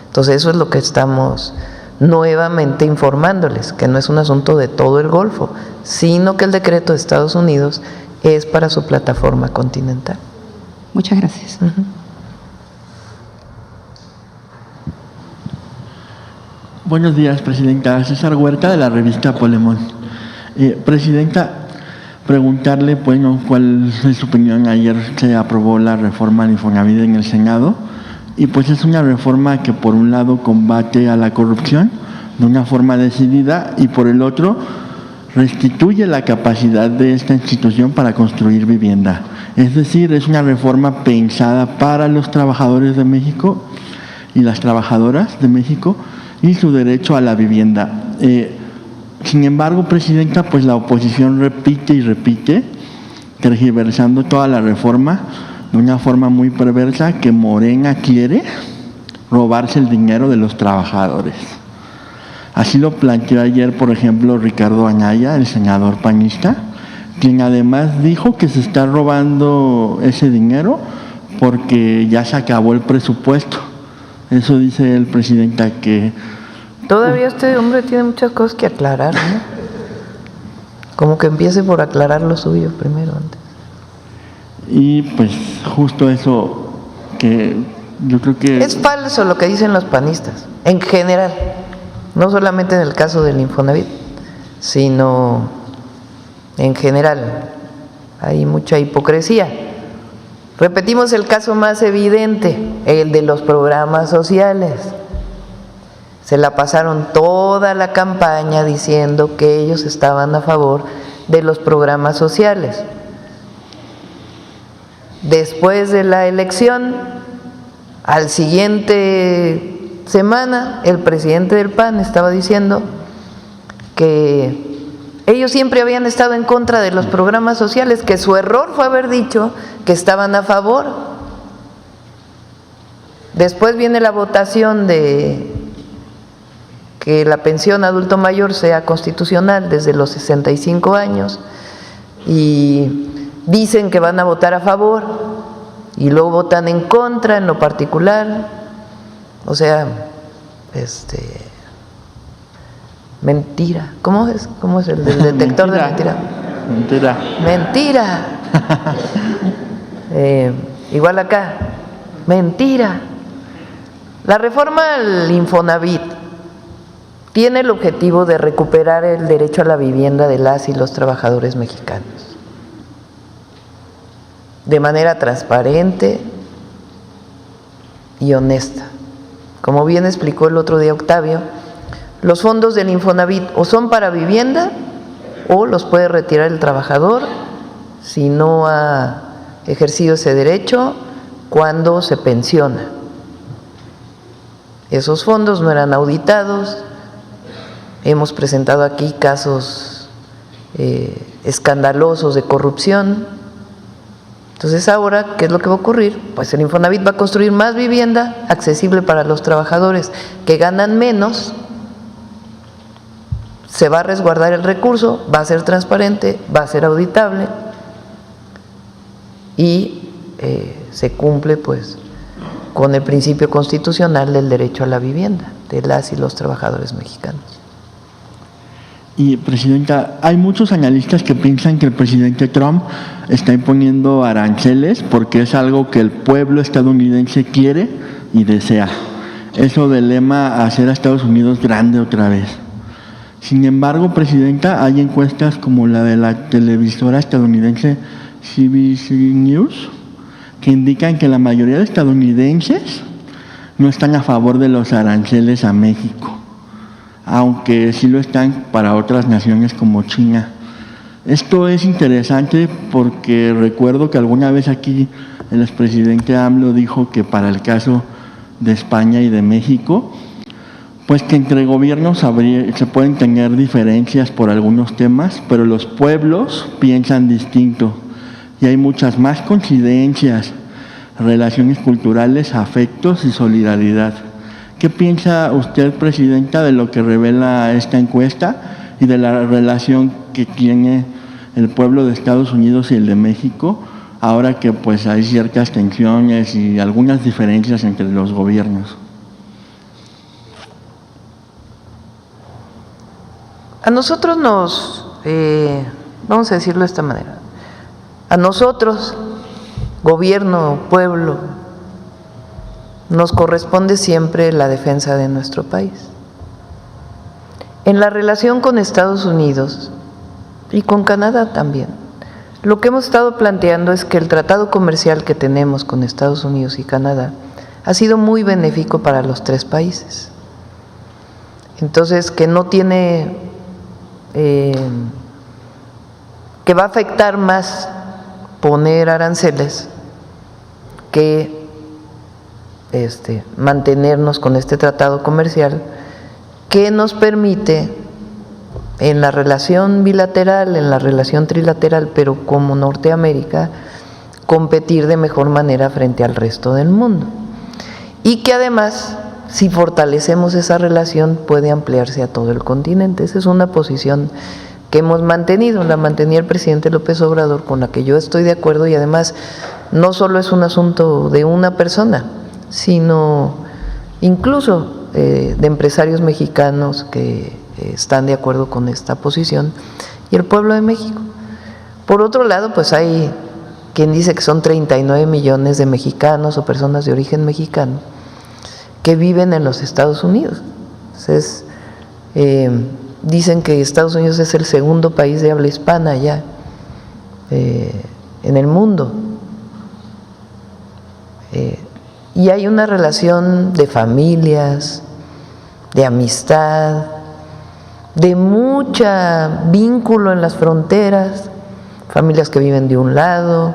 Entonces eso es lo que estamos nuevamente informándoles, que no es un asunto de todo el Golfo, sino que el decreto de Estados Unidos es para su plataforma continental. Muchas gracias. Buenos días, Presidenta. César Huerta, de la revista Polemón. Presidenta, preguntarle, bueno, cuál es su opinión. Ayer se aprobó la reforma al Infonavit en el Senado, y pues es una reforma que por un lado combate a la corrupción de una forma decidida, y por el otro restituye la capacidad de esta institución para construir vivienda. Es decir, es una reforma pensada para los trabajadores de México y las trabajadoras de México y su derecho a la vivienda. Sin embargo, Presidenta, pues la oposición repite y repite, tergiversando toda la reforma de una forma muy perversa, que Morena quiere robarse el dinero de los trabajadores. Así lo planteó ayer, por ejemplo, Ricardo Anaya, el senador panista, quien además dijo que se está robando ese dinero porque ya se acabó el presupuesto. Eso dice el Presidenta, que todavía este hombre tiene muchas cosas que aclarar, ¿no? Como que empiece por aclarar lo suyo primero antes. Y pues justo eso, que yo creo que es falso lo que dicen los panistas, en general, no solamente en el caso del Infonavit, sino en general. Hay mucha hipocresía. Repetimos el caso más evidente, el de los programas sociales. Se la pasaron toda la campaña diciendo que ellos estaban a favor de los programas sociales. Después de la elección, al siguiente semana, el presidente del PAN estaba diciendo que ellos siempre habían estado en contra de los programas sociales, que su error fue haber dicho que estaban a favor. Después viene la votación de que la pensión adulto mayor sea constitucional desde los 65 años y dicen que van a votar a favor y luego votan en contra en lo particular. O sea, mentira. ¿Cómo es el del detector de mentira? Mentira. Igual acá, mentira. La reforma al Infonavit tiene el objetivo de recuperar el derecho a la vivienda de las y los trabajadores mexicanos de manera transparente y honesta. Como bien explicó el otro día Octavio, los fondos del Infonavit o son para vivienda o los puede retirar el trabajador si no ha ejercido ese derecho cuando se pensiona. Esos fondos no eran auditados. Hemos presentado aquí casos escandalosos de corrupción. Entonces ahora, ¿qué es lo que va a ocurrir? Pues el Infonavit va a construir más vivienda accesible para los trabajadores que ganan menos, se va a resguardar el recurso, va a ser transparente, va a ser auditable y se cumple pues con el principio constitucional del derecho a la vivienda. de las y los trabajadores mexicanos. Y, Presidenta, hay muchos analistas que piensan que el presidente Trump está imponiendo aranceles porque es algo que el pueblo estadounidense quiere y desea. Eso del lema hacer a Estados Unidos grande otra vez. Sin embargo, Presidenta, hay encuestas como la de la televisora estadounidense CBS News que indican que la mayoría de estadounidenses no están a favor de los aranceles a México, aunque sí lo están para otras naciones como China. Esto es interesante porque recuerdo que alguna vez aquí el expresidente AMLO dijo que para el caso de España y de México, pues que entre gobiernos se pueden tener diferencias por algunos temas, pero los pueblos piensan distinto y hay muchas más coincidencias, relaciones culturales, afectos y solidaridad. ¿Qué piensa usted, Presidenta, de lo que revela esta encuesta y de la relación que tiene el pueblo de Estados Unidos y el de México, ahora que pues hay ciertas tensiones y algunas diferencias entre los gobiernos? A nosotros vamos a decirlo de esta manera, a nosotros, gobierno, pueblo, nos corresponde siempre la defensa de nuestro país. En la relación con Estados Unidos y con Canadá también, lo que hemos estado planteando es que el tratado comercial que tenemos con Estados Unidos y Canadá ha sido muy benéfico para los tres países. Entonces, que no tiene, que va a afectar más poner aranceles que mantenernos con este tratado comercial que nos permite en la relación bilateral, en la relación trilateral, pero como Norteamérica, competir de mejor manera frente al resto del mundo. Y que además, si fortalecemos esa relación, puede ampliarse a todo el continente. Esa es una posición que hemos mantenido, la mantenía el presidente López Obrador, con la que yo estoy de acuerdo, y además no solo es un asunto de una persona, sino incluso de empresarios mexicanos que están de acuerdo con esta posición y el pueblo de México. Por otro lado, pues hay quien dice que son 39 millones de mexicanos o personas de origen mexicano que viven en los Estados Unidos. Entonces, dicen que Estados Unidos es el segundo país de habla hispana ya en el mundo. Y hay una relación de familias, de amistad, de mucha vínculo en las fronteras, familias que viven de un lado,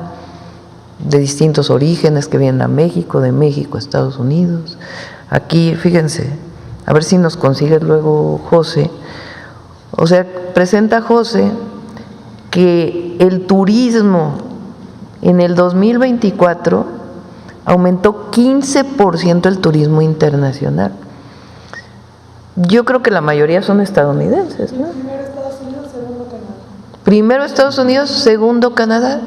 de distintos orígenes que vienen a México, de México a Estados Unidos. Aquí, fíjense, a ver si nos consigue luego José. O sea, presenta José que el turismo en el 2024 aumentó 15% el turismo internacional. Yo creo que la mayoría son estadounidenses, ¿no? Primero Estados Unidos, segundo Canadá. Primero Estados Unidos, segundo Canadá.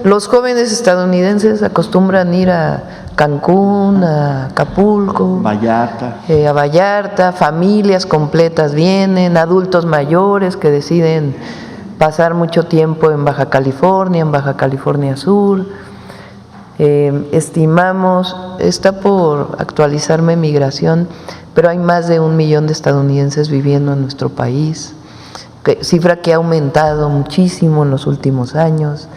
Los jóvenes estadounidenses acostumbran ir a Cancún, a Acapulco, a Vallarta, familias completas vienen, adultos mayores que deciden pasar mucho tiempo en Baja California Sur. Estimamos, está por actualizarme migración, pero hay más de 1 millón de estadounidenses viviendo en nuestro país, cifra que ha aumentado muchísimo en los últimos años.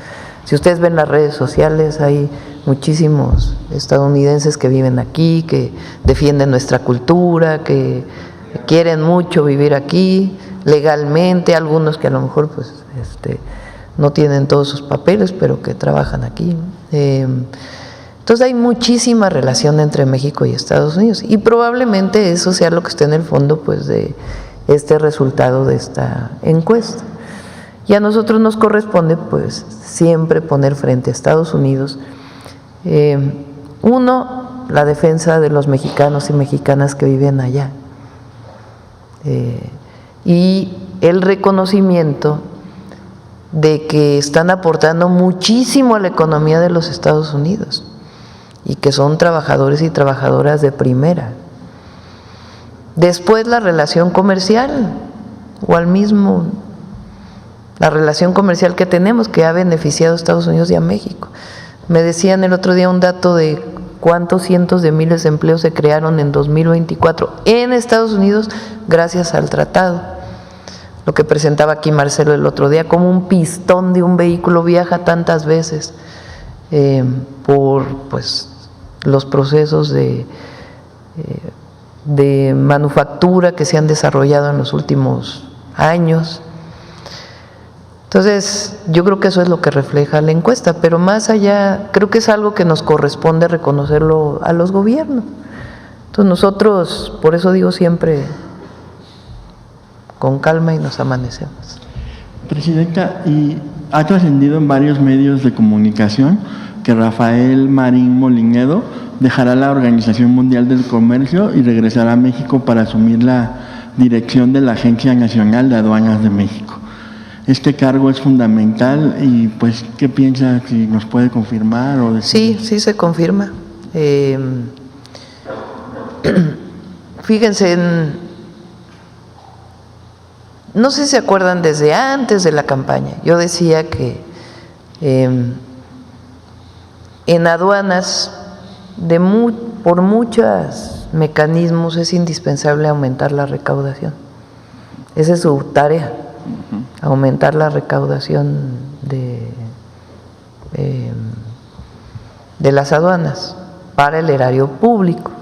Si ustedes ven las redes sociales, hay muchísimos estadounidenses que viven aquí, que defienden nuestra cultura, que quieren mucho vivir aquí legalmente, algunos que a lo mejor pues no tienen todos sus papeles, pero que trabajan aquí. Entonces hay muchísima relación entre México y Estados Unidos, y probablemente eso sea lo que esté en el fondo pues de este resultado de esta encuesta. Y a nosotros nos corresponde pues siempre poner frente a Estados Unidos, uno, la defensa de los mexicanos y mexicanas que viven allá, y el reconocimiento de que están aportando muchísimo a la economía de los Estados Unidos y que son trabajadores y trabajadoras de primera. Después la relación comercial, o al mismo, la relación comercial que tenemos, que ha beneficiado a Estados Unidos y a México. Me decían el otro día un dato de cuántos cientos de miles de empleos se crearon en 2024 en Estados Unidos gracias al tratado. Lo que presentaba aquí Marcelo el otro día, como un pistón de un vehículo viaja tantas veces por pues, los procesos de manufactura que se han desarrollado en los últimos años. Entonces, yo creo que eso es lo que refleja la encuesta, pero más allá, creo que es algo que nos corresponde reconocerlo a los gobiernos. Entonces, nosotros, por eso digo siempre, con calma y nos amanecemos. Presidenta, y ha trascendido en varios medios de comunicación que Rafael Marín Molinedo dejará la Organización Mundial del Comercio y regresará a México para asumir la dirección de la Agencia Nacional de Aduanas de México. Este cargo es fundamental y pues, ¿qué piensa? Si nos puede confirmar o decir. Sí, sí se confirma. Fíjense, no sé si se acuerdan, desde antes de la campaña, yo decía que en aduanas, por muchos mecanismos, es indispensable aumentar la recaudación. Esa es su tarea, aumentar la recaudación de las aduanas para el erario público.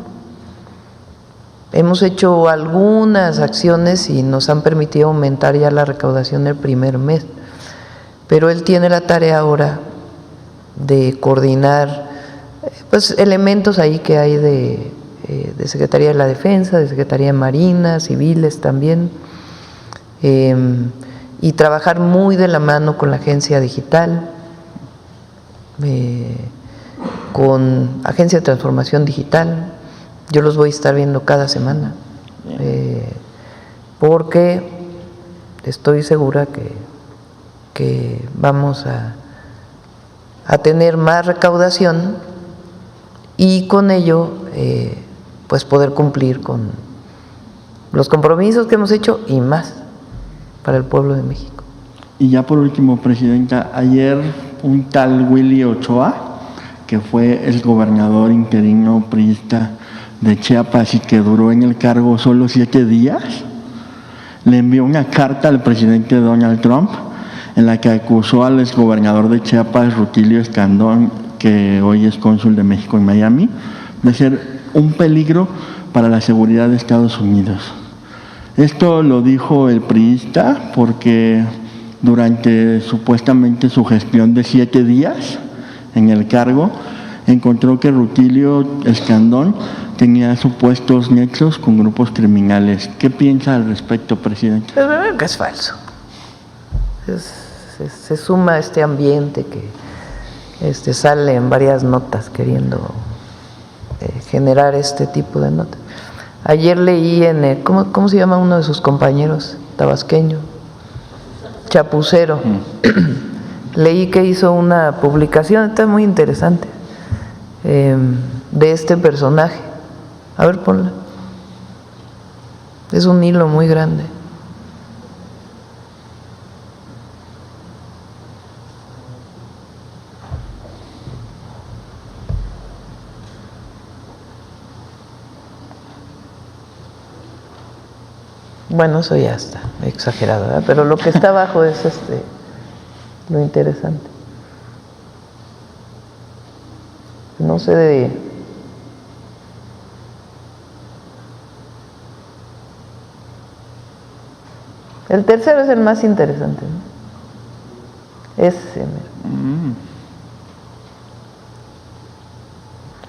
Hemos hecho algunas acciones y nos han permitido aumentar ya la recaudación el primer mes, pero él tiene la tarea ahora de coordinar pues elementos ahí que hay de Secretaría de la Defensa, de Secretaría de Marina, civiles también, y trabajar muy de la mano con la agencia digital, con Agencia de Transformación Digital. Yo los voy a estar viendo cada semana, porque estoy segura que vamos a tener más recaudación y con ello pues poder cumplir con los compromisos que hemos hecho y más para el pueblo de México. Y ya por último, Presidenta, ayer un tal Willy Ochoa, que fue el gobernador interino priista de Chiapas y que duró en el cargo solo 7 días, le envió una carta al presidente Donald Trump en la que acusó al exgobernador de Chiapas, Rutilio Escandón, que hoy es cónsul de México en Miami, de ser un peligro para la seguridad de Estados Unidos. Esto lo dijo el priista porque durante supuestamente su gestión de 7 días en el cargo, encontró que Rutilio Escandón tenía supuestos nexos con grupos criminales. ¿Qué piensa al respecto, presidente? Pues bueno, que es falso. Se suma a este ambiente que sale en varias notas queriendo generar este tipo de notas. Ayer leí en ¿cómo se llama uno de sus compañeros tabasqueño? Chapucero. Leí que hizo una publicación, está muy interesante, de este personaje. A ver, ponla. Es un hilo muy grande. Bueno, eso ya está exagerado, ¿verdad? Pero lo que está abajo es lo interesante. No sé de... El tercero es el más interesante, ¿no? Ese,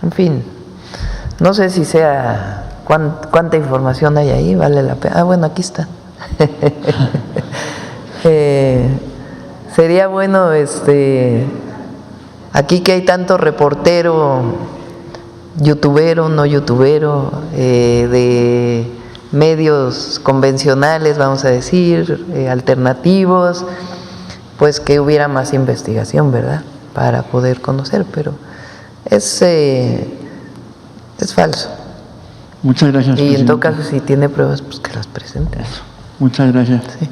en fin, no sé si sea cuánta información hay ahí, vale la pena. Ah, bueno, aquí está. Sería bueno, aquí que hay tanto reportero, youtubero, no youtubero, de medios convencionales, vamos a decir, alternativos, pues que hubiera más investigación, ¿verdad?, para poder conocer, pero es falso. Muchas gracias, Y presidente. en todo caso, si tiene pruebas, pues que las presente. Muchas gracias. Sí.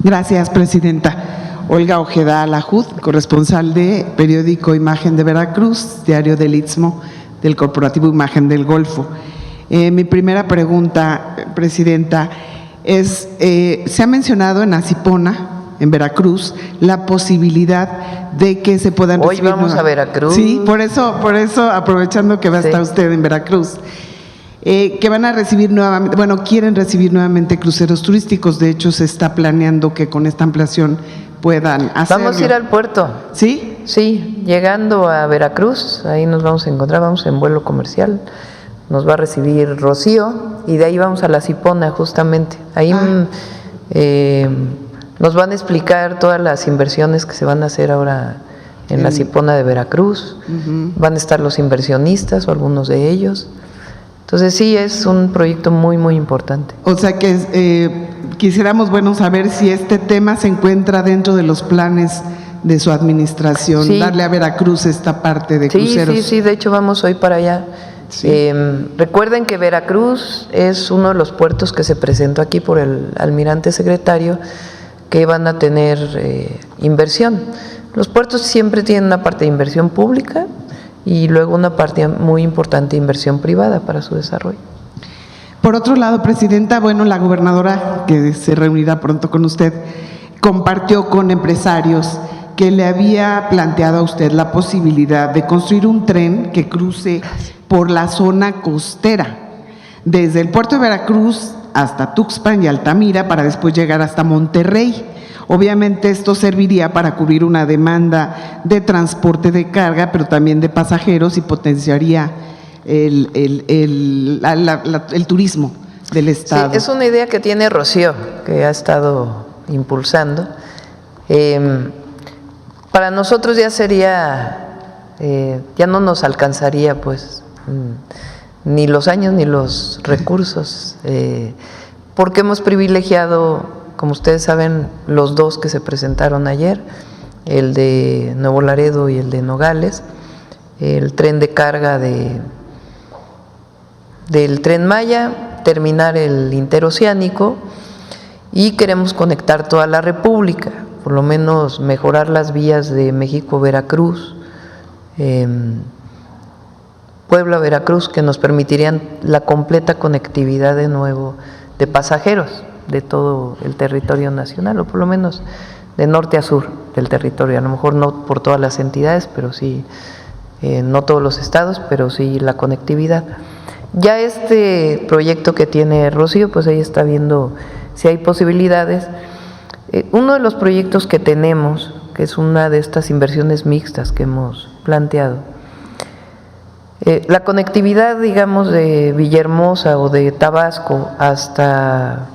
Gracias, presidenta. Olga Ojeda Alajud, corresponsal de periódico Imagen de Veracruz, diario del Istmo, del Corporativo Imagen del Golfo. Mi primera pregunta, presidenta, es, se ha mencionado en Acipona, en Veracruz, la posibilidad de que se puedan Hoy vamos a Veracruz. Sí, por eso, aprovechando que va a estar usted en Veracruz, que van a recibir nuevamente, bueno, quieren recibir nuevamente cruceros turísticos. De hecho, se está planeando que con esta ampliación puedan hacerlo. Vamos a ir al puerto. ¿Sí? Sí, llegando a Veracruz, ahí nos vamos a encontrar, vamos en vuelo comercial. Nos va a recibir Rocío y de ahí vamos a la Cipona, justamente. Ahí nos van a explicar todas las inversiones que se van a hacer ahora en la Cipona de Veracruz. Van a estar los inversionistas o algunos de ellos. Entonces sí, es un proyecto muy, muy importante. O sea que quisiéramos, bueno, saber si este tema se encuentra dentro de los planes de su administración, Sí. darle a Veracruz esta parte de cruceros. Sí, de hecho vamos hoy para allá. Sí. Recuerden que Veracruz es uno de los puertos que se presentó aquí por el almirante secretario, que van a tener inversión. Los puertos siempre tienen una parte de inversión pública y luego una parte muy importante de inversión privada para su desarrollo. Por otro lado, presidenta, bueno, la gobernadora, que se reunirá pronto con usted, compartió con empresarios que le había planteado a usted la posibilidad de construir un tren que cruce por la zona costera, desde el puerto de Veracruz hasta Tuxpan y Altamira, para después llegar hasta Monterrey. Obviamente esto serviría para cubrir una demanda de transporte de carga, pero también de pasajeros, y potenciaría el turismo del estado. Sí, es una idea que tiene Rocío, que ha estado impulsando. Para nosotros ya sería, ya no nos alcanzaría pues ni los años ni los recursos, porque hemos privilegiado, como ustedes saben, los dos que se presentaron ayer, el de Nuevo Laredo y el de Nogales, el tren de carga del Tren Maya, terminar el interoceánico, y queremos conectar toda la República, por lo menos mejorar las vías de México-Veracruz, Puebla-Veracruz, que nos permitirían la completa conectividad de nuevo de pasajeros de todo el territorio nacional, o por lo menos de norte a sur del territorio, a lo mejor no por todas las entidades, pero sí, no todos los estados, pero sí la conectividad. Ya este proyecto que tiene Rocío, pues ahí está viendo si hay posibilidades. Uno de los proyectos que tenemos, que es una de estas inversiones mixtas que hemos planteado, la conectividad, digamos, de Villahermosa o de Tabasco hasta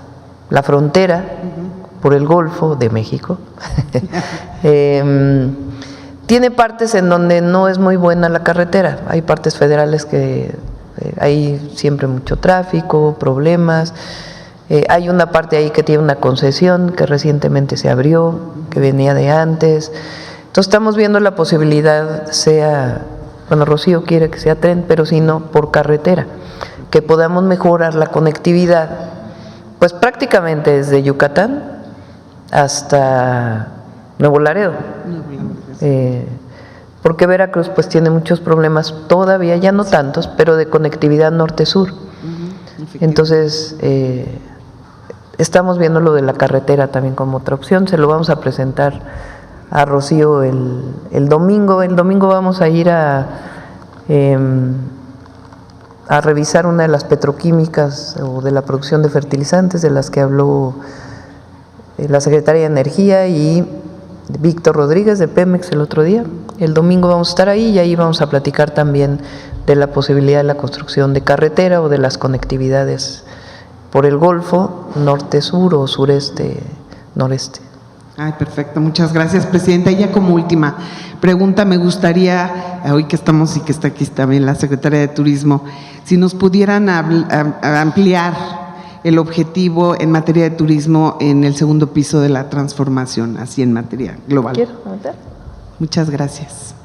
la frontera por el Golfo de México, tiene partes en donde no es muy buena la carretera. Hay partes federales que hay siempre mucho tráfico, problemas. Hay una parte ahí que tiene una concesión que recientemente se abrió, que venía de antes. Entonces estamos viendo la posibilidad, bueno, Rocío quiere que sea tren, pero si no, por carretera, que podamos mejorar la conectividad, pues prácticamente desde Yucatán hasta Nuevo Laredo. Porque Veracruz pues tiene muchos problemas todavía, ya no tantos, pero de conectividad norte-sur. Entonces, estamos viendo lo de la carretera también como otra opción. Se lo vamos a presentar a Rocío el domingo. El domingo vamos a ir a revisar una de las petroquímicas o de la producción de fertilizantes de las que habló la Secretaría de Energía y Víctor Rodríguez de Pemex el otro día. El domingo vamos a estar ahí y ahí vamos a platicar también de la posibilidad de la construcción de carretera o de las conectividades por el Golfo, norte-sur o sureste-noreste. Ay, perfecto, muchas gracias, presidenta. Y ya como última pregunta, me gustaría, hoy que estamos y que está aquí también la secretaria de Turismo, si nos pudieran ampliar el objetivo en materia de turismo en el segundo piso de la transformación, así en materia global. ¿Quiero anotar? Muchas gracias.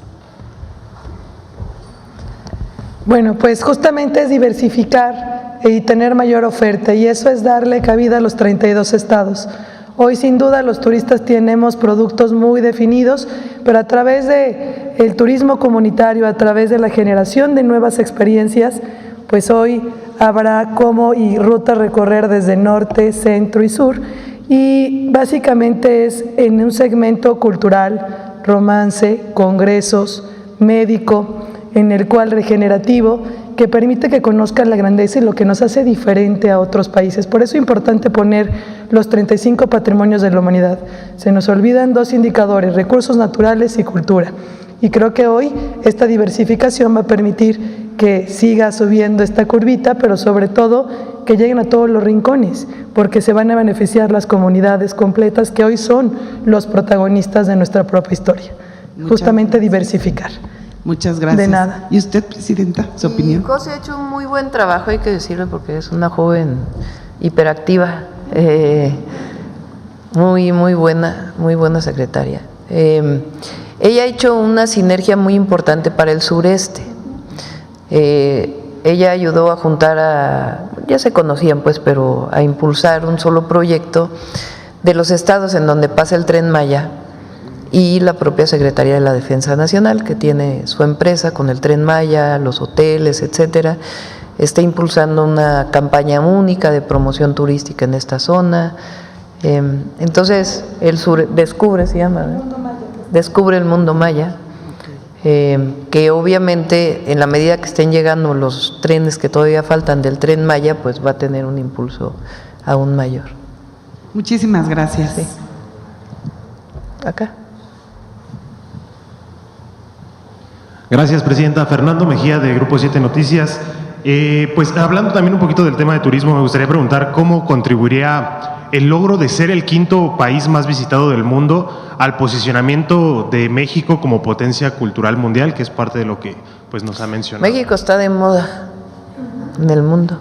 Bueno, pues justamente es diversificar y tener mayor oferta, y eso es darle cabida a los 32 estados. Hoy sin duda los turistas tenemos productos muy definidos, pero a través del turismo comunitario, a través de la generación de nuevas experiencias, pues hoy habrá cómo y ruta recorrer desde norte, centro y sur, y básicamente es en un segmento cultural, romance, congresos, médico, en el cual regenerativo, que permite que conozcan la grandeza y lo que nos hace diferente a otros países. Por eso es importante poner los 35 patrimonios de la humanidad. Se nos olvidan dos indicadores, recursos naturales y cultura. Y creo que hoy esta diversificación va a permitir que siga subiendo esta curvita, pero sobre todo que lleguen a todos los rincones, porque se van a beneficiar las comunidades completas que hoy son los protagonistas de nuestra propia historia. Justamente diversificar. Muchas gracias. De nada. ¿Y usted, Presidenta, su opinión? José ha hecho un muy buen trabajo, hay que decirlo, porque es una joven hiperactiva, muy buena secretaria. Ella ha hecho una sinergia muy importante para el sureste. Ella ayudó a juntar ya se conocían pues, pero a impulsar un solo proyecto de los estados en donde pasa el Tren Maya, y la propia Secretaría de la Defensa Nacional, que tiene su empresa con el Tren Maya, los hoteles, etcétera, está impulsando una campaña única de promoción turística en esta zona. Entonces, el sur descubre, se llama, Descubre el Mundo Maya, que obviamente en la medida que estén llegando los trenes que todavía faltan del Tren Maya, pues va a tener un impulso aún mayor. Muchísimas gracias. Sí. Acá. Gracias, Presidenta. Fernando Mejía, de Grupo 7 Noticias. Pues hablando también un poquito del tema de turismo, me gustaría preguntar cómo contribuiría el logro de ser el quinto país más visitado del mundo al posicionamiento de México como potencia cultural mundial, que es parte de lo que pues nos ha mencionado. México está de moda en el mundo.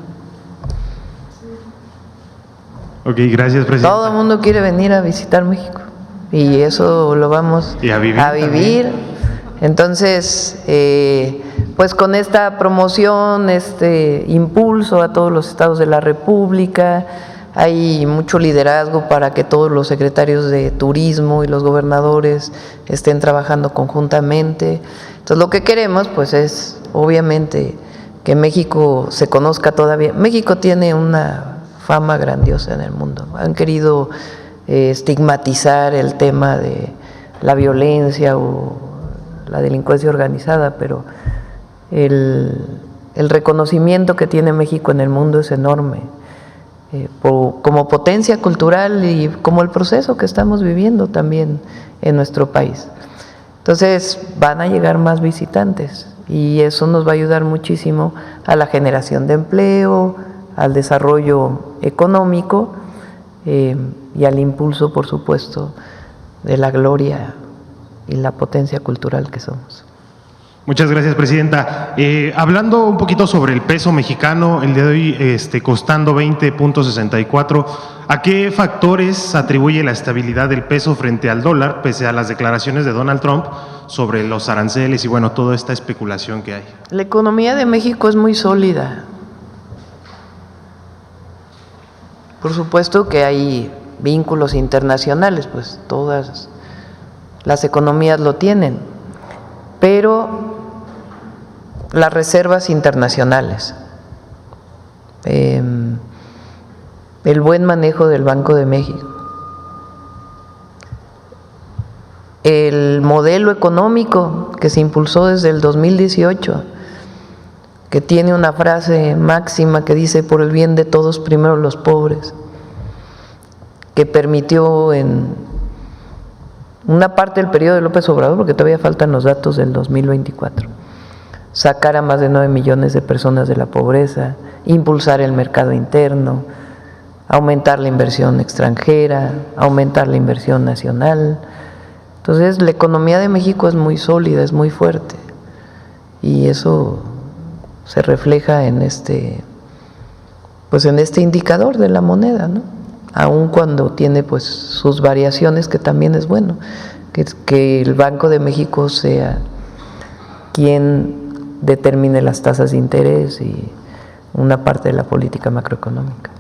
Ok, gracias, Presidenta. Todo el mundo quiere venir a visitar México y eso lo vamos y a vivir. Entonces, pues con esta promoción, este impulso a todos los estados de la República, hay mucho liderazgo para que todos los secretarios de turismo y los gobernadores estén trabajando conjuntamente. Entonces, lo que queremos, pues, es obviamente que México se conozca todavía. México tiene una fama grandiosa en el mundo. Han querido estigmatizar el tema de la violencia o la delincuencia organizada, pero el reconocimiento que tiene México en el mundo es enorme, como potencia cultural y como el proceso que estamos viviendo también en nuestro país. Entonces van a llegar más visitantes y eso nos va a ayudar muchísimo a la generación de empleo, al desarrollo económico y al impulso, por supuesto, de la gloria y la potencia cultural que somos. Muchas gracias, Presidenta. Hablando un poquito sobre el peso mexicano, el día de hoy costando 20.64, ¿a qué factores atribuye la estabilidad del peso frente al dólar, pese a las declaraciones de Donald Trump sobre los aranceles y bueno, toda esta especulación que hay? La economía de México es muy sólida. Por supuesto que hay vínculos internacionales, pues todas las economías lo tienen, pero las reservas internacionales, el buen manejo del Banco de México, el modelo económico que se impulsó desde el 2018, que tiene una frase máxima que dice: por el bien de todos, primero los pobres, que permitió en una parte del periodo de López Obrador, porque todavía faltan los datos del 2024, sacar a más de 9 millones de personas de la pobreza, impulsar el mercado interno, aumentar la inversión extranjera, aumentar la inversión nacional. Entonces, la economía de México es muy sólida, es muy fuerte, y eso se refleja en pues en este indicador de la moneda, ¿no? Aun cuando tiene pues sus variaciones, que también es bueno, que el Banco de México sea quien determine las tasas de interés y una parte de la política macroeconómica.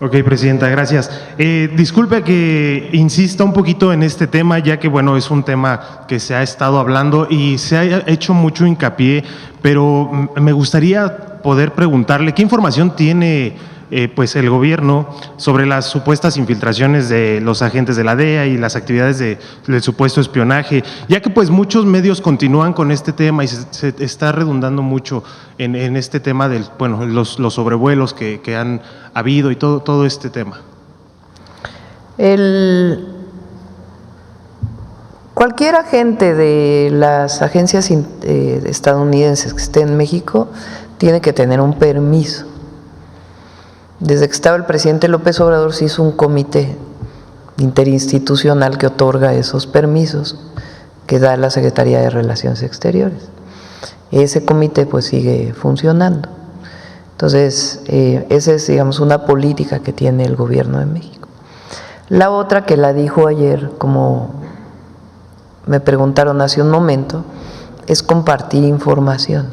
Ok, Presidenta, gracias. Disculpe que insista un poquito en este tema, ya que, bueno, es un tema que se ha estado hablando y se ha hecho mucho hincapié, pero me gustaría poder preguntarle qué información tiene pues el gobierno sobre las supuestas infiltraciones de los agentes de la DEA y las actividades del supuesto espionaje, ya que pues muchos medios continúan con este tema y se está redundando mucho en este tema del, bueno, los sobrevuelos que han habido y todo este tema. Cualquier agente de las agencias estadounidenses que esté en México tiene que tener un permiso. Desde que estaba el presidente López Obrador se hizo un comité interinstitucional que otorga esos permisos que da la Secretaría de Relaciones Exteriores. Ese comité pues sigue funcionando. Entonces, esa es, digamos, una política que tiene el gobierno de México. La otra, que la dijo ayer, como me preguntaron hace un momento, es compartir información,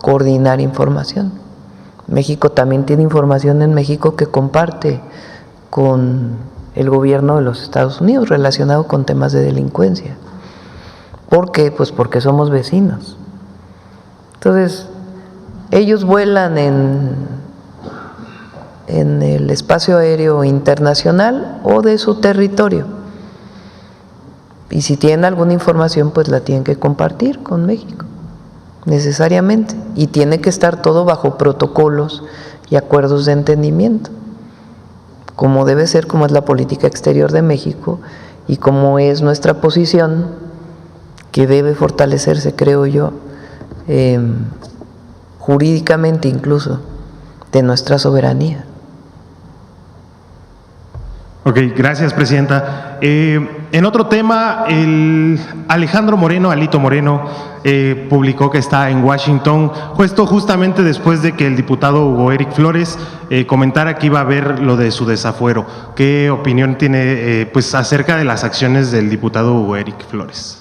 coordinar información. México también tiene información en México que comparte con el gobierno de los Estados Unidos relacionado con temas de delincuencia. ¿Por qué? Pues porque somos vecinos. Entonces, ellos vuelan en el espacio aéreo internacional o de su territorio. Y si tienen alguna información, pues la tienen que compartir con México, necesariamente. Y tiene que estar todo bajo protocolos y acuerdos de entendimiento, como debe ser, como es la política exterior de México y como es nuestra posición, que debe fortalecerse, creo yo, jurídicamente incluso, de nuestra soberanía. Ok, gracias, Presidenta. En otro tema, Alejandro Moreno, Alito Moreno, publicó que está en Washington, justamente después de que el diputado Hugo Eric Flores comentara que iba a haber lo de su desafuero. ¿Qué opinión tiene pues acerca de las acciones del diputado Hugo Eric Flores?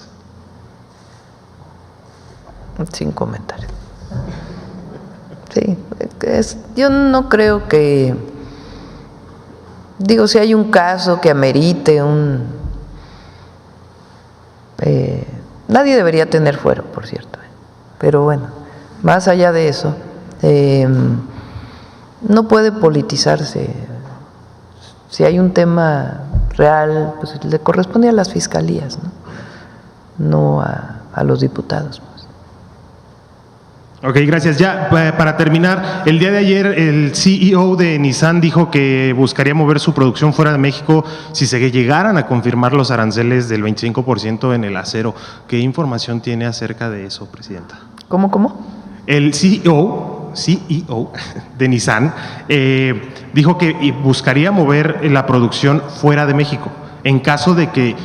Sin comentarios. Sí, yo no creo que, digo, si hay un caso que amerite nadie debería tener fuero, por cierto, pero bueno, más allá de eso, no puede politizarse. Si hay un tema real, pues le corresponde a las fiscalías, no a los diputados. Ok, gracias. Ya para terminar, el día de ayer el CEO de Nissan dijo que buscaría mover su producción fuera de México si se llegaran a confirmar los aranceles del 25% en el acero. ¿Qué información tiene acerca de eso, Presidenta? ¿Cómo? El CEO de Nissan dijo que buscaría mover la producción fuera de México en caso de que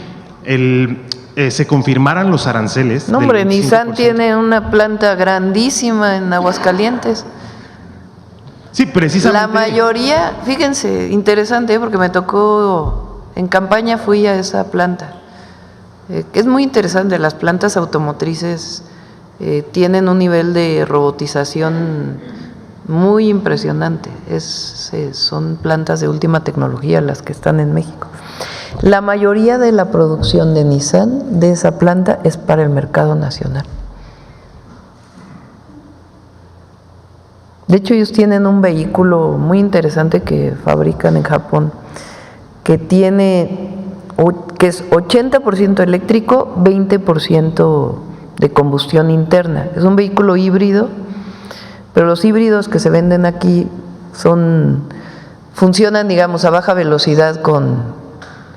se confirmaran los aranceles. No, hombre, Nissan tiene una planta grandísima en Aguascalientes. Sí, precisamente. La mayoría, fíjense, interesante, porque me tocó, en campaña fui a esa planta. Es muy interesante, las plantas automotrices tienen un nivel de robotización muy impresionante. Son plantas de última tecnología las que están en México. La mayoría de la producción de Nissan, de esa planta, es para el mercado nacional. De hecho, ellos tienen un vehículo muy interesante que fabrican en Japón, que es 80% eléctrico, 20% de combustión interna. Es un vehículo híbrido, pero los híbridos que se venden aquí funcionan, digamos, a baja velocidad con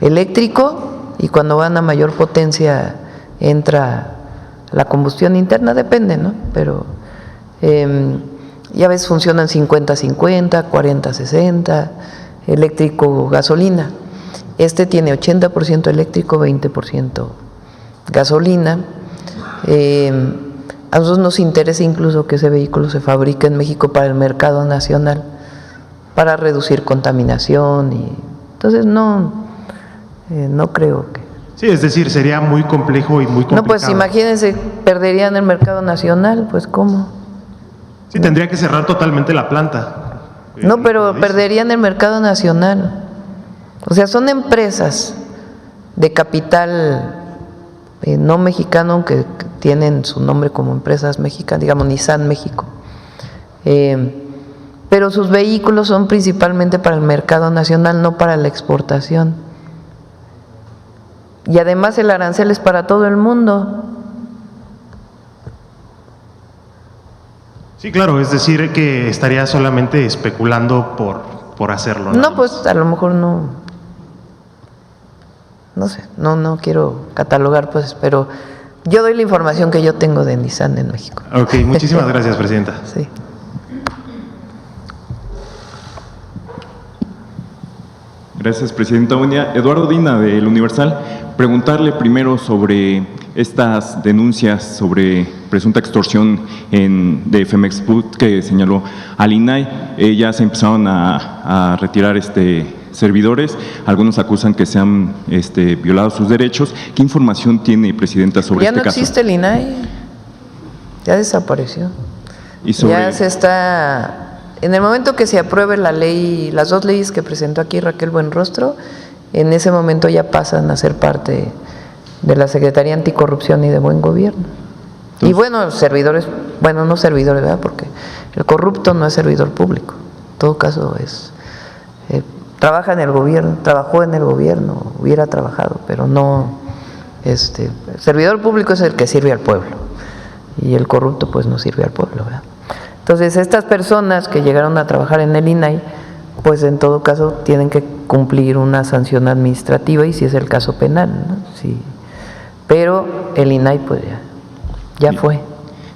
eléctrico, y cuando van a mayor potencia entra la combustión interna, depende, ¿no? Pero ya ves, funcionan 50-50, 40-60, eléctrico, gasolina. Este tiene 80% eléctrico, 20% gasolina. A nosotros nos interesa incluso que ese vehículo se fabrique en México para el mercado nacional, para reducir contaminación, y entonces no creo que Sí, es decir, sería muy complejo y muy complicado. No, pues imagínense, perderían el mercado nacional, pues ¿cómo? Sí, tendría que cerrar totalmente la planta. No, pero perderían el mercado nacional. O sea, son empresas de capital no mexicano, aunque tienen su nombre como empresas mexicanas, digamos Nissan México. Pero sus vehículos son principalmente para el mercado nacional, no para la exportación. Y además el arancel es para todo el mundo. Sí, claro, es decir, que estaría solamente especulando por hacerlo. No, pues a lo mejor no sé, no quiero catalogar, pues, pero yo doy la información que yo tengo de Nissan en México. Ok, muchísimas gracias, presidenta. Sí. Gracias, presidenta Unia. Eduardo Dina, del Universal. Preguntarle primero sobre estas denuncias sobre presunta extorsión de Femexput que señaló al INAI. Ya se empezaron a retirar servidores. Algunos acusan que se han violado sus derechos. ¿Qué información tiene, presidenta, sobre este caso? Ya no existe el INAI. Ya desapareció. Y sobre... Ya se está... En el momento que se apruebe la ley, las dos leyes que presentó aquí Raquel Buenrostro, en ese momento ya pasan a ser parte de la Secretaría Anticorrupción y de Buen Gobierno. Y bueno, servidores, bueno, no servidores, ¿verdad? Porque el corrupto no es servidor público. En todo caso trabaja en el gobierno, trabajó en el gobierno, hubiera trabajado, pero no, el servidor público es el que sirve al pueblo y el corrupto pues no sirve al pueblo, ¿verdad? Entonces, estas personas que llegaron a trabajar en el INAI, pues en todo caso tienen que cumplir una sanción administrativa y si es el caso penal, ¿no? Sí. Pero el INAI pues ya fue.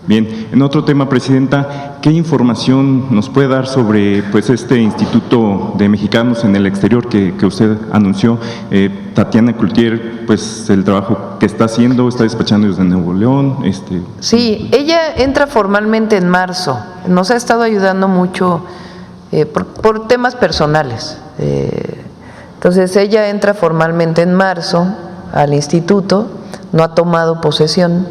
Bien, en otro tema, presidenta, ¿qué información nos puede dar sobre pues este Instituto de Mexicanos en el Exterior que usted anunció? Tatiana Cloutier, pues el trabajo que está haciendo, está despachando desde Nuevo León. Sí, ella entra formalmente en marzo, nos ha estado ayudando mucho por temas personales. Entonces ella entra formalmente en marzo al instituto, no ha tomado posesión,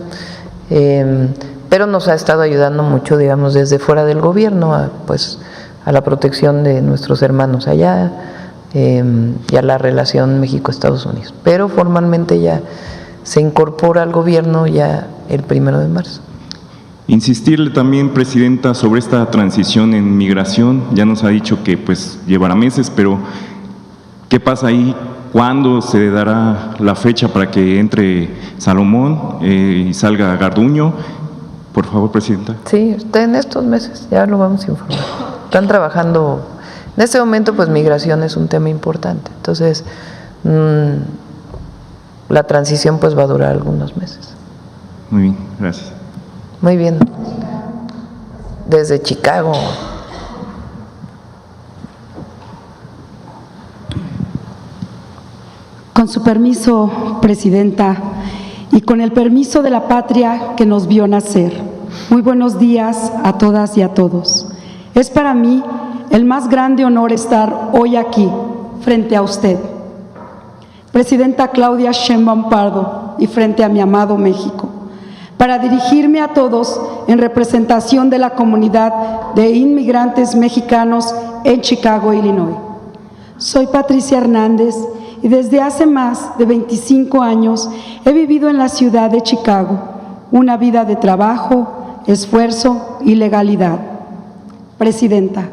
pero nos ha estado ayudando mucho, digamos, desde fuera del gobierno, a la protección de nuestros hermanos allá y a la relación México-Estados Unidos. Pero formalmente ya se incorpora al gobierno ya el 1 de marzo. Insistirle también, presidenta, sobre esta transición en migración. Ya nos ha dicho que pues llevará meses, pero ¿qué pasa ahí? ¿Cuándo se dará la fecha para que entre Salomón y salga Garduño? Por favor, presidenta. Sí, en estos meses ya lo vamos a informar. Están trabajando, en este momento pues migración es un tema importante, entonces la transición pues va a durar algunos meses. Muy bien, gracias. Muy bien. Desde Chicago. Con su permiso, presidenta, y con el permiso de la patria que nos vio nacer. Muy buenos días a todas y a todos. Es para mí el más grande honor estar hoy aquí, frente a usted, presidenta Claudia Sheinbaum Pardo, y frente a mi amado México, para dirigirme a todos en representación de la comunidad de inmigrantes mexicanos en Chicago, Illinois. Soy Patricia Hernández, y desde hace más de 25 años he vivido en la ciudad de Chicago, una vida de trabajo, esfuerzo y legalidad. Presidenta,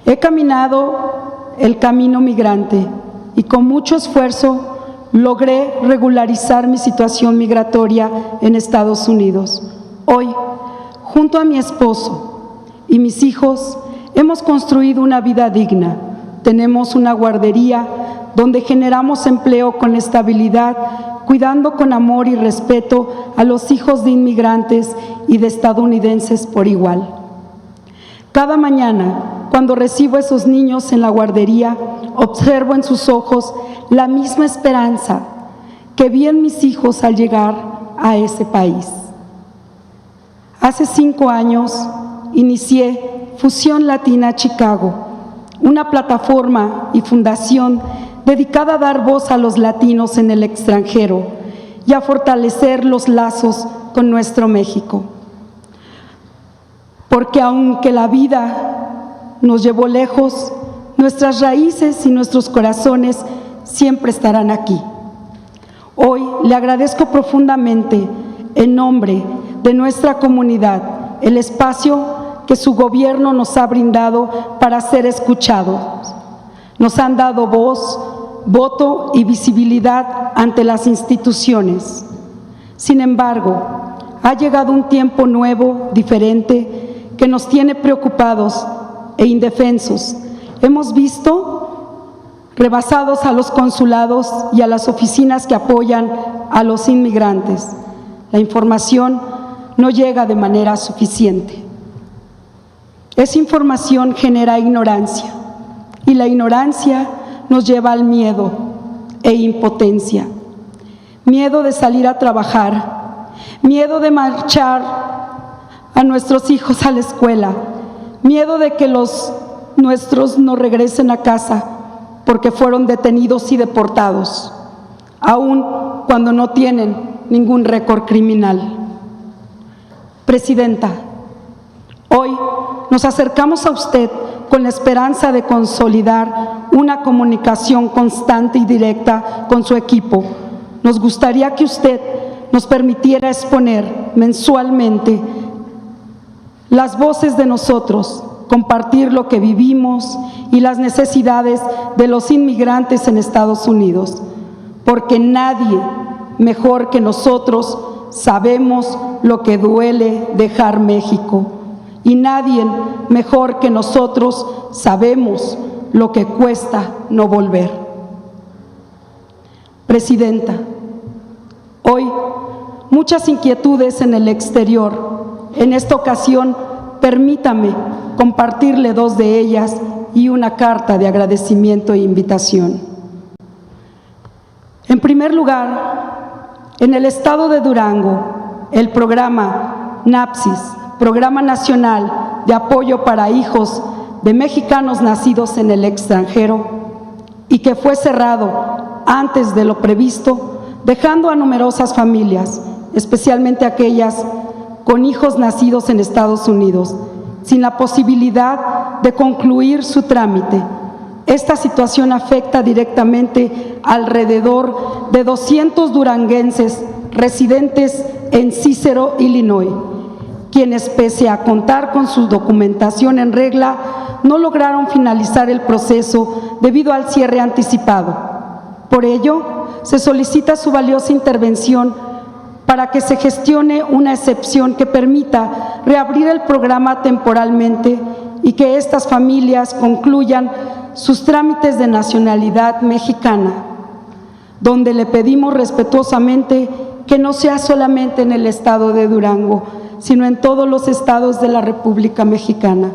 he caminado el camino migrante y con mucho esfuerzo logré regularizar mi situación migratoria en Estados Unidos. Hoy, junto a mi esposo y mis hijos, hemos construido una vida digna. Tenemos una guardería donde generamos empleo con estabilidad, cuidando con amor y respeto a los hijos de inmigrantes y de estadounidenses por igual. Cada mañana, cuando recibo a esos niños en la guardería, observo en sus ojos la misma esperanza que vi en mis hijos al llegar a ese país. Hace 5 años inicié Fusión Latina Chicago, una plataforma y fundación dedicada a dar voz a los latinos en el extranjero y a fortalecer los lazos con nuestro México. Porque aunque la vida nos llevó lejos, nuestras raíces y nuestros corazones siempre estarán aquí. Hoy le agradezco profundamente, en nombre de nuestra comunidad, el espacio que su gobierno nos ha brindado para ser escuchados. Nos han dado voz, voto y visibilidad ante las instituciones. Sin embargo, ha llegado un tiempo nuevo, diferente, que nos tiene preocupados e indefensos. Hemos visto rebasados a los consulados y a las oficinas que apoyan a los inmigrantes. La información no llega de manera suficiente. Esa información genera ignorancia y la ignorancia nos lleva al miedo e impotencia. Miedo de salir a trabajar, miedo de marchar a nuestros hijos a la escuela, miedo de que los nuestros no regresen a casa porque fueron detenidos y deportados, aun cuando no tienen ningún récord criminal. Presidenta, hoy nos acercamos a usted con la esperanza de consolidar una comunicación constante y directa con su equipo. Nos gustaría que usted nos permitiera exponer mensualmente las voces de nosotros, compartir lo que vivimos y las necesidades de los inmigrantes en Estados Unidos, porque nadie mejor que nosotros sabemos lo que duele dejar México y nadie mejor que nosotros sabemos lo que cuesta no volver. Presidenta, hoy muchas inquietudes en el exterior. En esta ocasión, permítame compartirle dos de ellas y una carta de agradecimiento e invitación. En primer lugar, en el estado de Durango, el programa NAPSIS, Programa Nacional de Apoyo para Hijos de Mexicanos Nacidos en el Extranjero, y que fue cerrado antes de lo previsto, dejando a numerosas familias, especialmente aquellas con hijos nacidos en Estados Unidos, sin la posibilidad de concluir su trámite. Esta situación afecta directamente alrededor de 200 duranguenses residentes en Cícero, Illinois, quienes, pese a contar con su documentación en regla, no lograron finalizar el proceso debido al cierre anticipado. Por ello, se solicita su valiosa intervención para que se gestione una excepción que permita reabrir el programa temporalmente y que estas familias concluyan sus trámites de nacionalidad mexicana, donde le pedimos respetuosamente que no sea solamente en el estado de Durango, sino en todos los estados de la República Mexicana.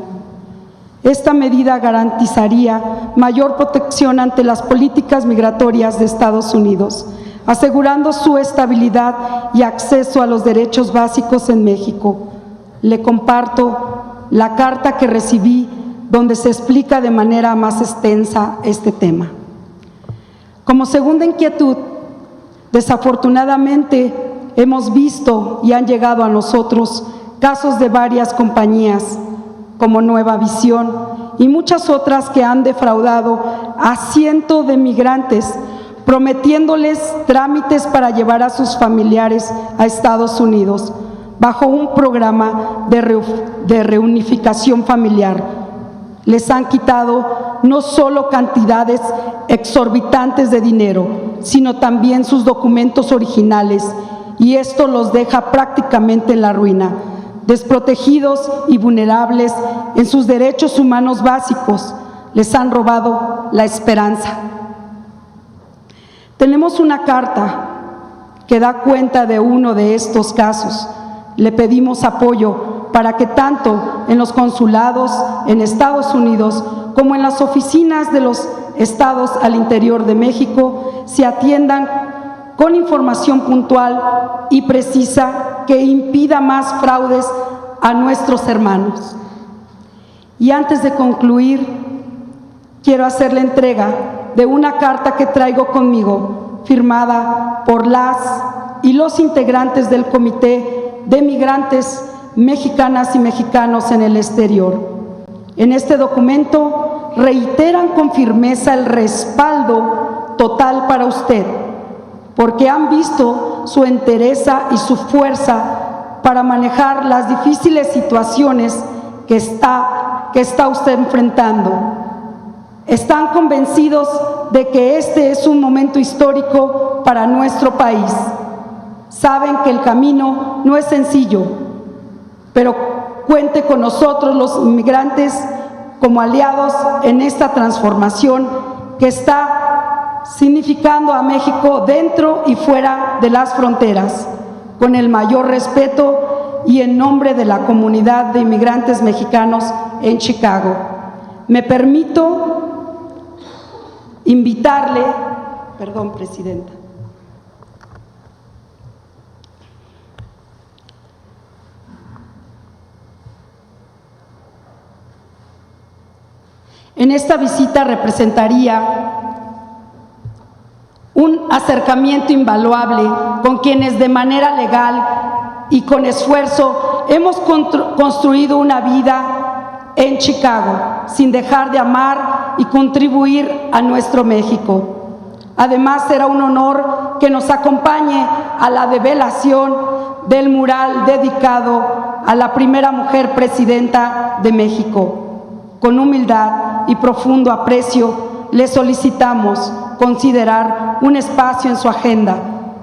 Esta medida garantizaría mayor protección ante las políticas migratorias de Estados Unidos, asegurando su estabilidad y acceso a los derechos básicos en México. Le comparto la carta que recibí donde se explica de manera más extensa este tema. Como segunda inquietud, desafortunadamente hemos visto y han llegado a nosotros casos de varias compañías como Nueva Visión y muchas otras que han defraudado a cientos de migrantes, prometiéndoles trámites para llevar a sus familiares a Estados Unidos bajo un programa de reunificación familiar. Les han quitado no solo cantidades exorbitantes de dinero, sino también sus documentos originales, y esto los deja prácticamente en la ruina, desprotegidos y vulnerables en sus derechos humanos básicos. Les han robado la esperanza. Tenemos una carta que da cuenta de uno de estos casos. Le pedimos apoyo para que tanto en los consulados en Estados Unidos como en las oficinas de los estados al interior de México se atiendan con información puntual y precisa que impida más fraudes a nuestros hermanos. Y antes de concluir, quiero hacer la entrega de una carta que traigo conmigo, firmada por las y los integrantes del Comité de Migrantes Mexicanas y Mexicanos en el exterior. En este documento reiteran con firmeza el respaldo total para usted, porque han visto su entereza y su fuerza para manejar las difíciles situaciones que está usted enfrentando. Están convencidos de que este es un momento histórico para nuestro país. Saben que el camino no es sencillo, pero cuente con nosotros los inmigrantes como aliados en esta transformación que está significando a México dentro y fuera de las fronteras, con el mayor respeto y en nombre de la comunidad de inmigrantes mexicanos en Chicago. Me permito invitarle, perdón, Presidenta. En esta visita representaría un acercamiento invaluable con quienes de manera legal y con esfuerzo hemos construido una vida en Chicago, sin dejar de amar y contribuir a nuestro México. Además, será un honor que nos acompañe a la develación del mural dedicado a la primera mujer presidenta de México. Con humildad y profundo aprecio, le solicitamos considerar un espacio en su agenda.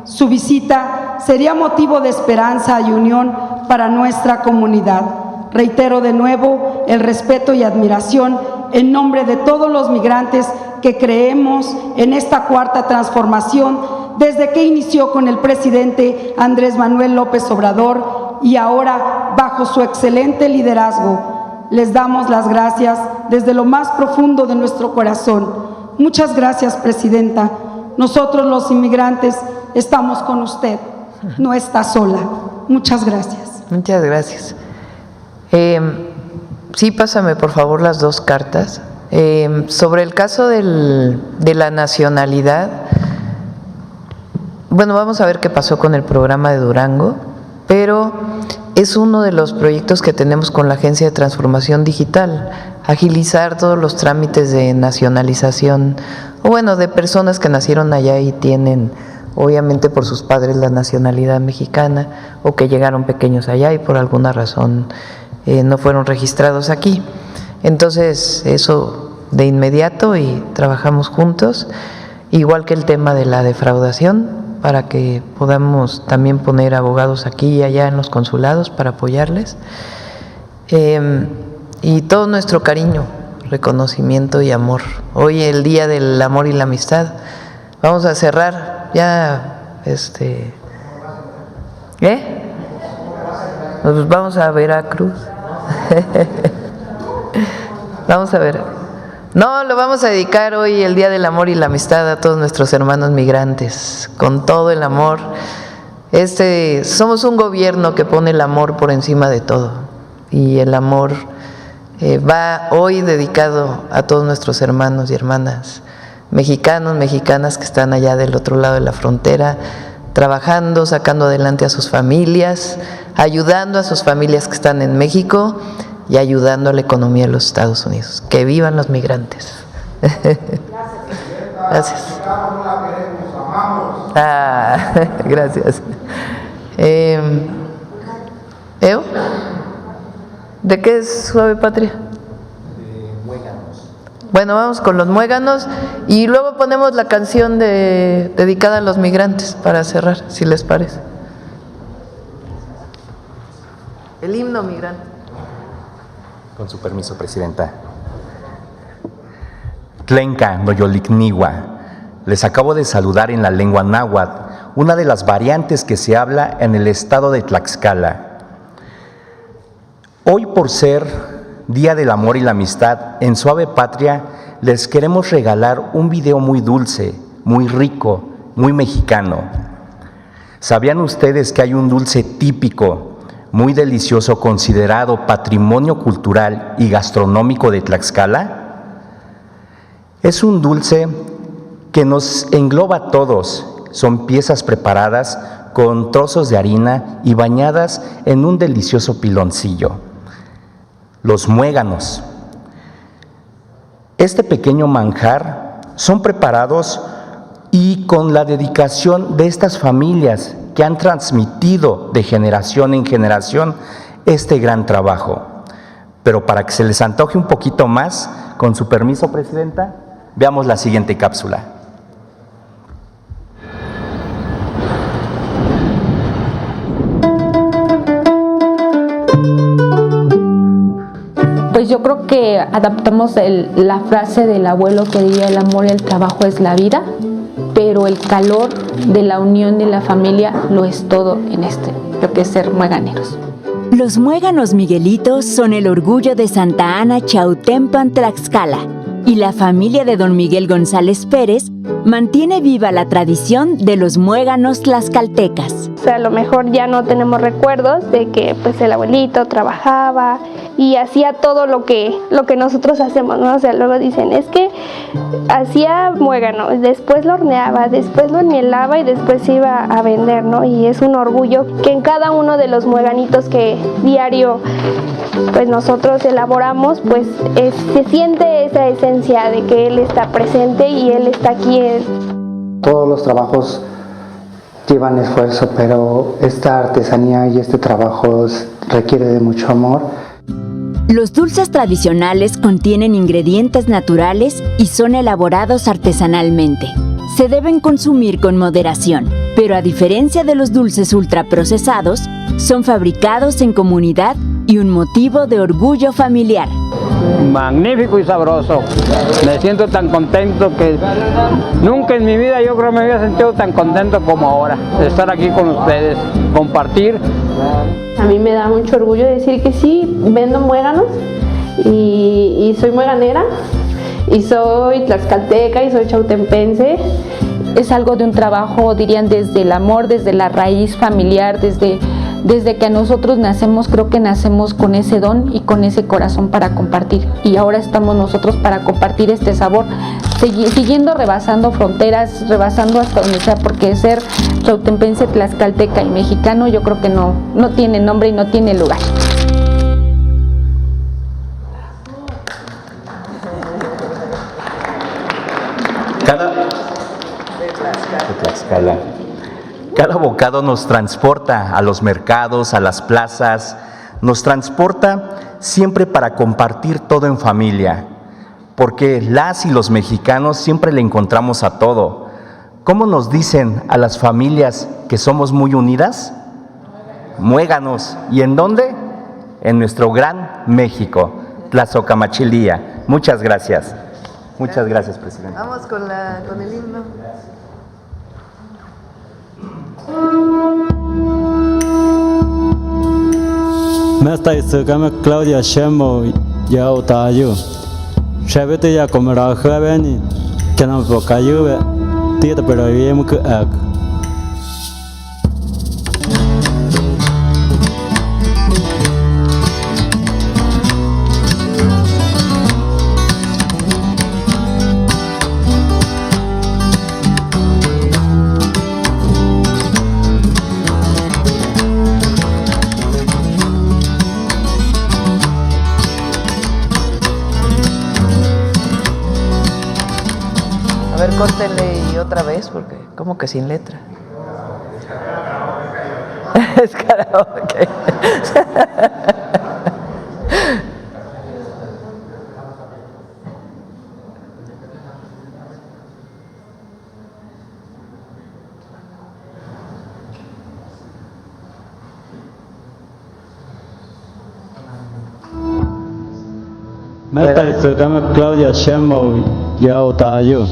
Su visita sería motivo de esperanza y unión para nuestra comunidad. Reitero de nuevo el respeto y admiración en nombre de todos los migrantes que creemos en esta cuarta transformación desde que inició con el presidente Andrés Manuel López Obrador y ahora bajo su excelente liderazgo. Les damos las gracias desde lo más profundo de nuestro corazón. Muchas gracias, Presidenta. Nosotros los inmigrantes estamos con usted. No está sola. Muchas gracias. Muchas gracias. Sí, pásame por favor las dos cartas. Sobre el caso de la nacionalidad, bueno, vamos a ver qué pasó con el programa de Durango, pero es uno de los proyectos que tenemos con la Agencia de Transformación Digital, agilizar todos los trámites de nacionalización, o bueno, de personas que nacieron allá y tienen, obviamente por sus padres, la nacionalidad mexicana, o que llegaron pequeños allá y por alguna razón no fueron registrados aquí. Entonces, eso de inmediato y trabajamos juntos, igual que el tema de la defraudación, para que podamos también poner abogados aquí y allá en los consulados para apoyarles. Y todo nuestro cariño, reconocimiento y amor. Hoy el Día del Amor y la Amistad. Vamos a cerrar ya, Nos vamos a Veracruz. Vamos a ver. No, lo vamos a dedicar hoy, el Día del Amor y la Amistad, a todos nuestros hermanos migrantes, con todo el amor. Somos un gobierno que pone el amor por encima de todo, y el amor va hoy dedicado a todos nuestros hermanos y hermanas mexicanos, mexicanas que están allá del otro lado de la frontera, trabajando, sacando adelante a sus familias, ayudando a sus familias que están en México y ayudando a la economía de los Estados Unidos. ¡Que vivan los migrantes! Gracias. Gracias. ¿Eo? ¿De qué es Suave Patria? Bueno, vamos con los muéganos y luego ponemos la canción dedicada a los migrantes para cerrar, si les parece. El himno migrante. Con su permiso, Presidenta. Tlenca Noyolicniwa. Les acabo de saludar en la lengua náhuatl, una de las variantes que se habla en el estado de Tlaxcala. Hoy, por ser Día del Amor y la Amistad, en Suave Patria les queremos regalar un video muy dulce, muy rico, muy mexicano. ¿Sabían ustedes que hay un dulce típico, muy delicioso, considerado patrimonio cultural y gastronómico de Tlaxcala? Es un dulce que nos engloba a todos. Son piezas preparadas con trozos de harina y bañadas en un delicioso piloncillo. Los muéganos. Este pequeño manjar son preparados y con la dedicación de estas familias que han transmitido de generación en generación este gran trabajo. Pero para que se les antoje un poquito más, con su permiso, Presidenta, veamos la siguiente cápsula. Pues yo creo que adaptamos la frase del abuelo que diría el amor y el trabajo es la vida, pero el calor de la unión de la familia lo es todo en lo que es ser mueganeros. Los muéganos Miguelitos son el orgullo de Santa Ana, Chautempan, Tlaxcala, y la familia de don Miguel González Pérez mantiene viva la tradición de los muéganos tlaxcaltecas. O sea, a lo mejor ya no tenemos recuerdos de que pues el abuelito trabajaba y hacía todo lo que nosotros hacemos, ¿no? O sea, luego dicen, es que hacía muégano, después lo horneaba, después lo enmielaba y después se iba a vender, ¿no? Y es un orgullo que en cada uno de los mueganitos que diario pues nosotros elaboramos, pues se siente esa esencia de que él está presente y él está aquí. Todos los trabajos llevan esfuerzo, pero esta artesanía y este trabajo requiere de mucho amor. Los dulces tradicionales contienen ingredientes naturales y son elaborados artesanalmente. Se deben consumir con moderación, pero a diferencia de los dulces ultraprocesados, son fabricados en comunidad y un motivo de orgullo familiar. Magnífico y sabroso. Me siento tan contento que nunca en mi vida yo creo me había sentido tan contento como ahora, de estar aquí con ustedes, compartir. A mí me da mucho orgullo decir que sí, vendo muéganos y soy mueganera y soy tlaxcalteca y soy chautempense. Es algo de un trabajo, dirían, desde el amor, desde la raíz familiar, desde que a nosotros nacemos, creo que nacemos con ese don y con ese corazón para compartir. Y ahora estamos nosotros para compartir este sabor, siguiendo rebasando fronteras, rebasando hasta donde sea, porque ser chautempense, tlaxcalteca y mexicano yo creo que no tiene nombre y no tiene lugar. Cada bocado nos transporta a los mercados, a las plazas, nos transporta siempre para compartir todo en familia, porque las y los mexicanos siempre le encontramos a todo. ¿Cómo nos dicen a las familias que somos muy unidas? Muéganos. ¿Y en dónde? En nuestro gran México, Tlazocamachilía. Muchas gracias. Muchas gracias, presidente. Vamos con el himno. Mesta isukame Claudia Sheinbaum ya utayu. Shabete ya komera javeni kenam pokayube tita pero yem ku ak. A ver, córtenle y otra vez, porque como que sin letra. Es karaoke. Mesta isukame Claudia Sheinbaum ya utayu.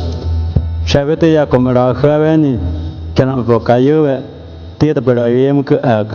Shabete ya komera javeni kenam pokayube tita pero yem ku ak.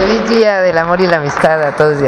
Feliz Día del Amor y la Amistad a todos.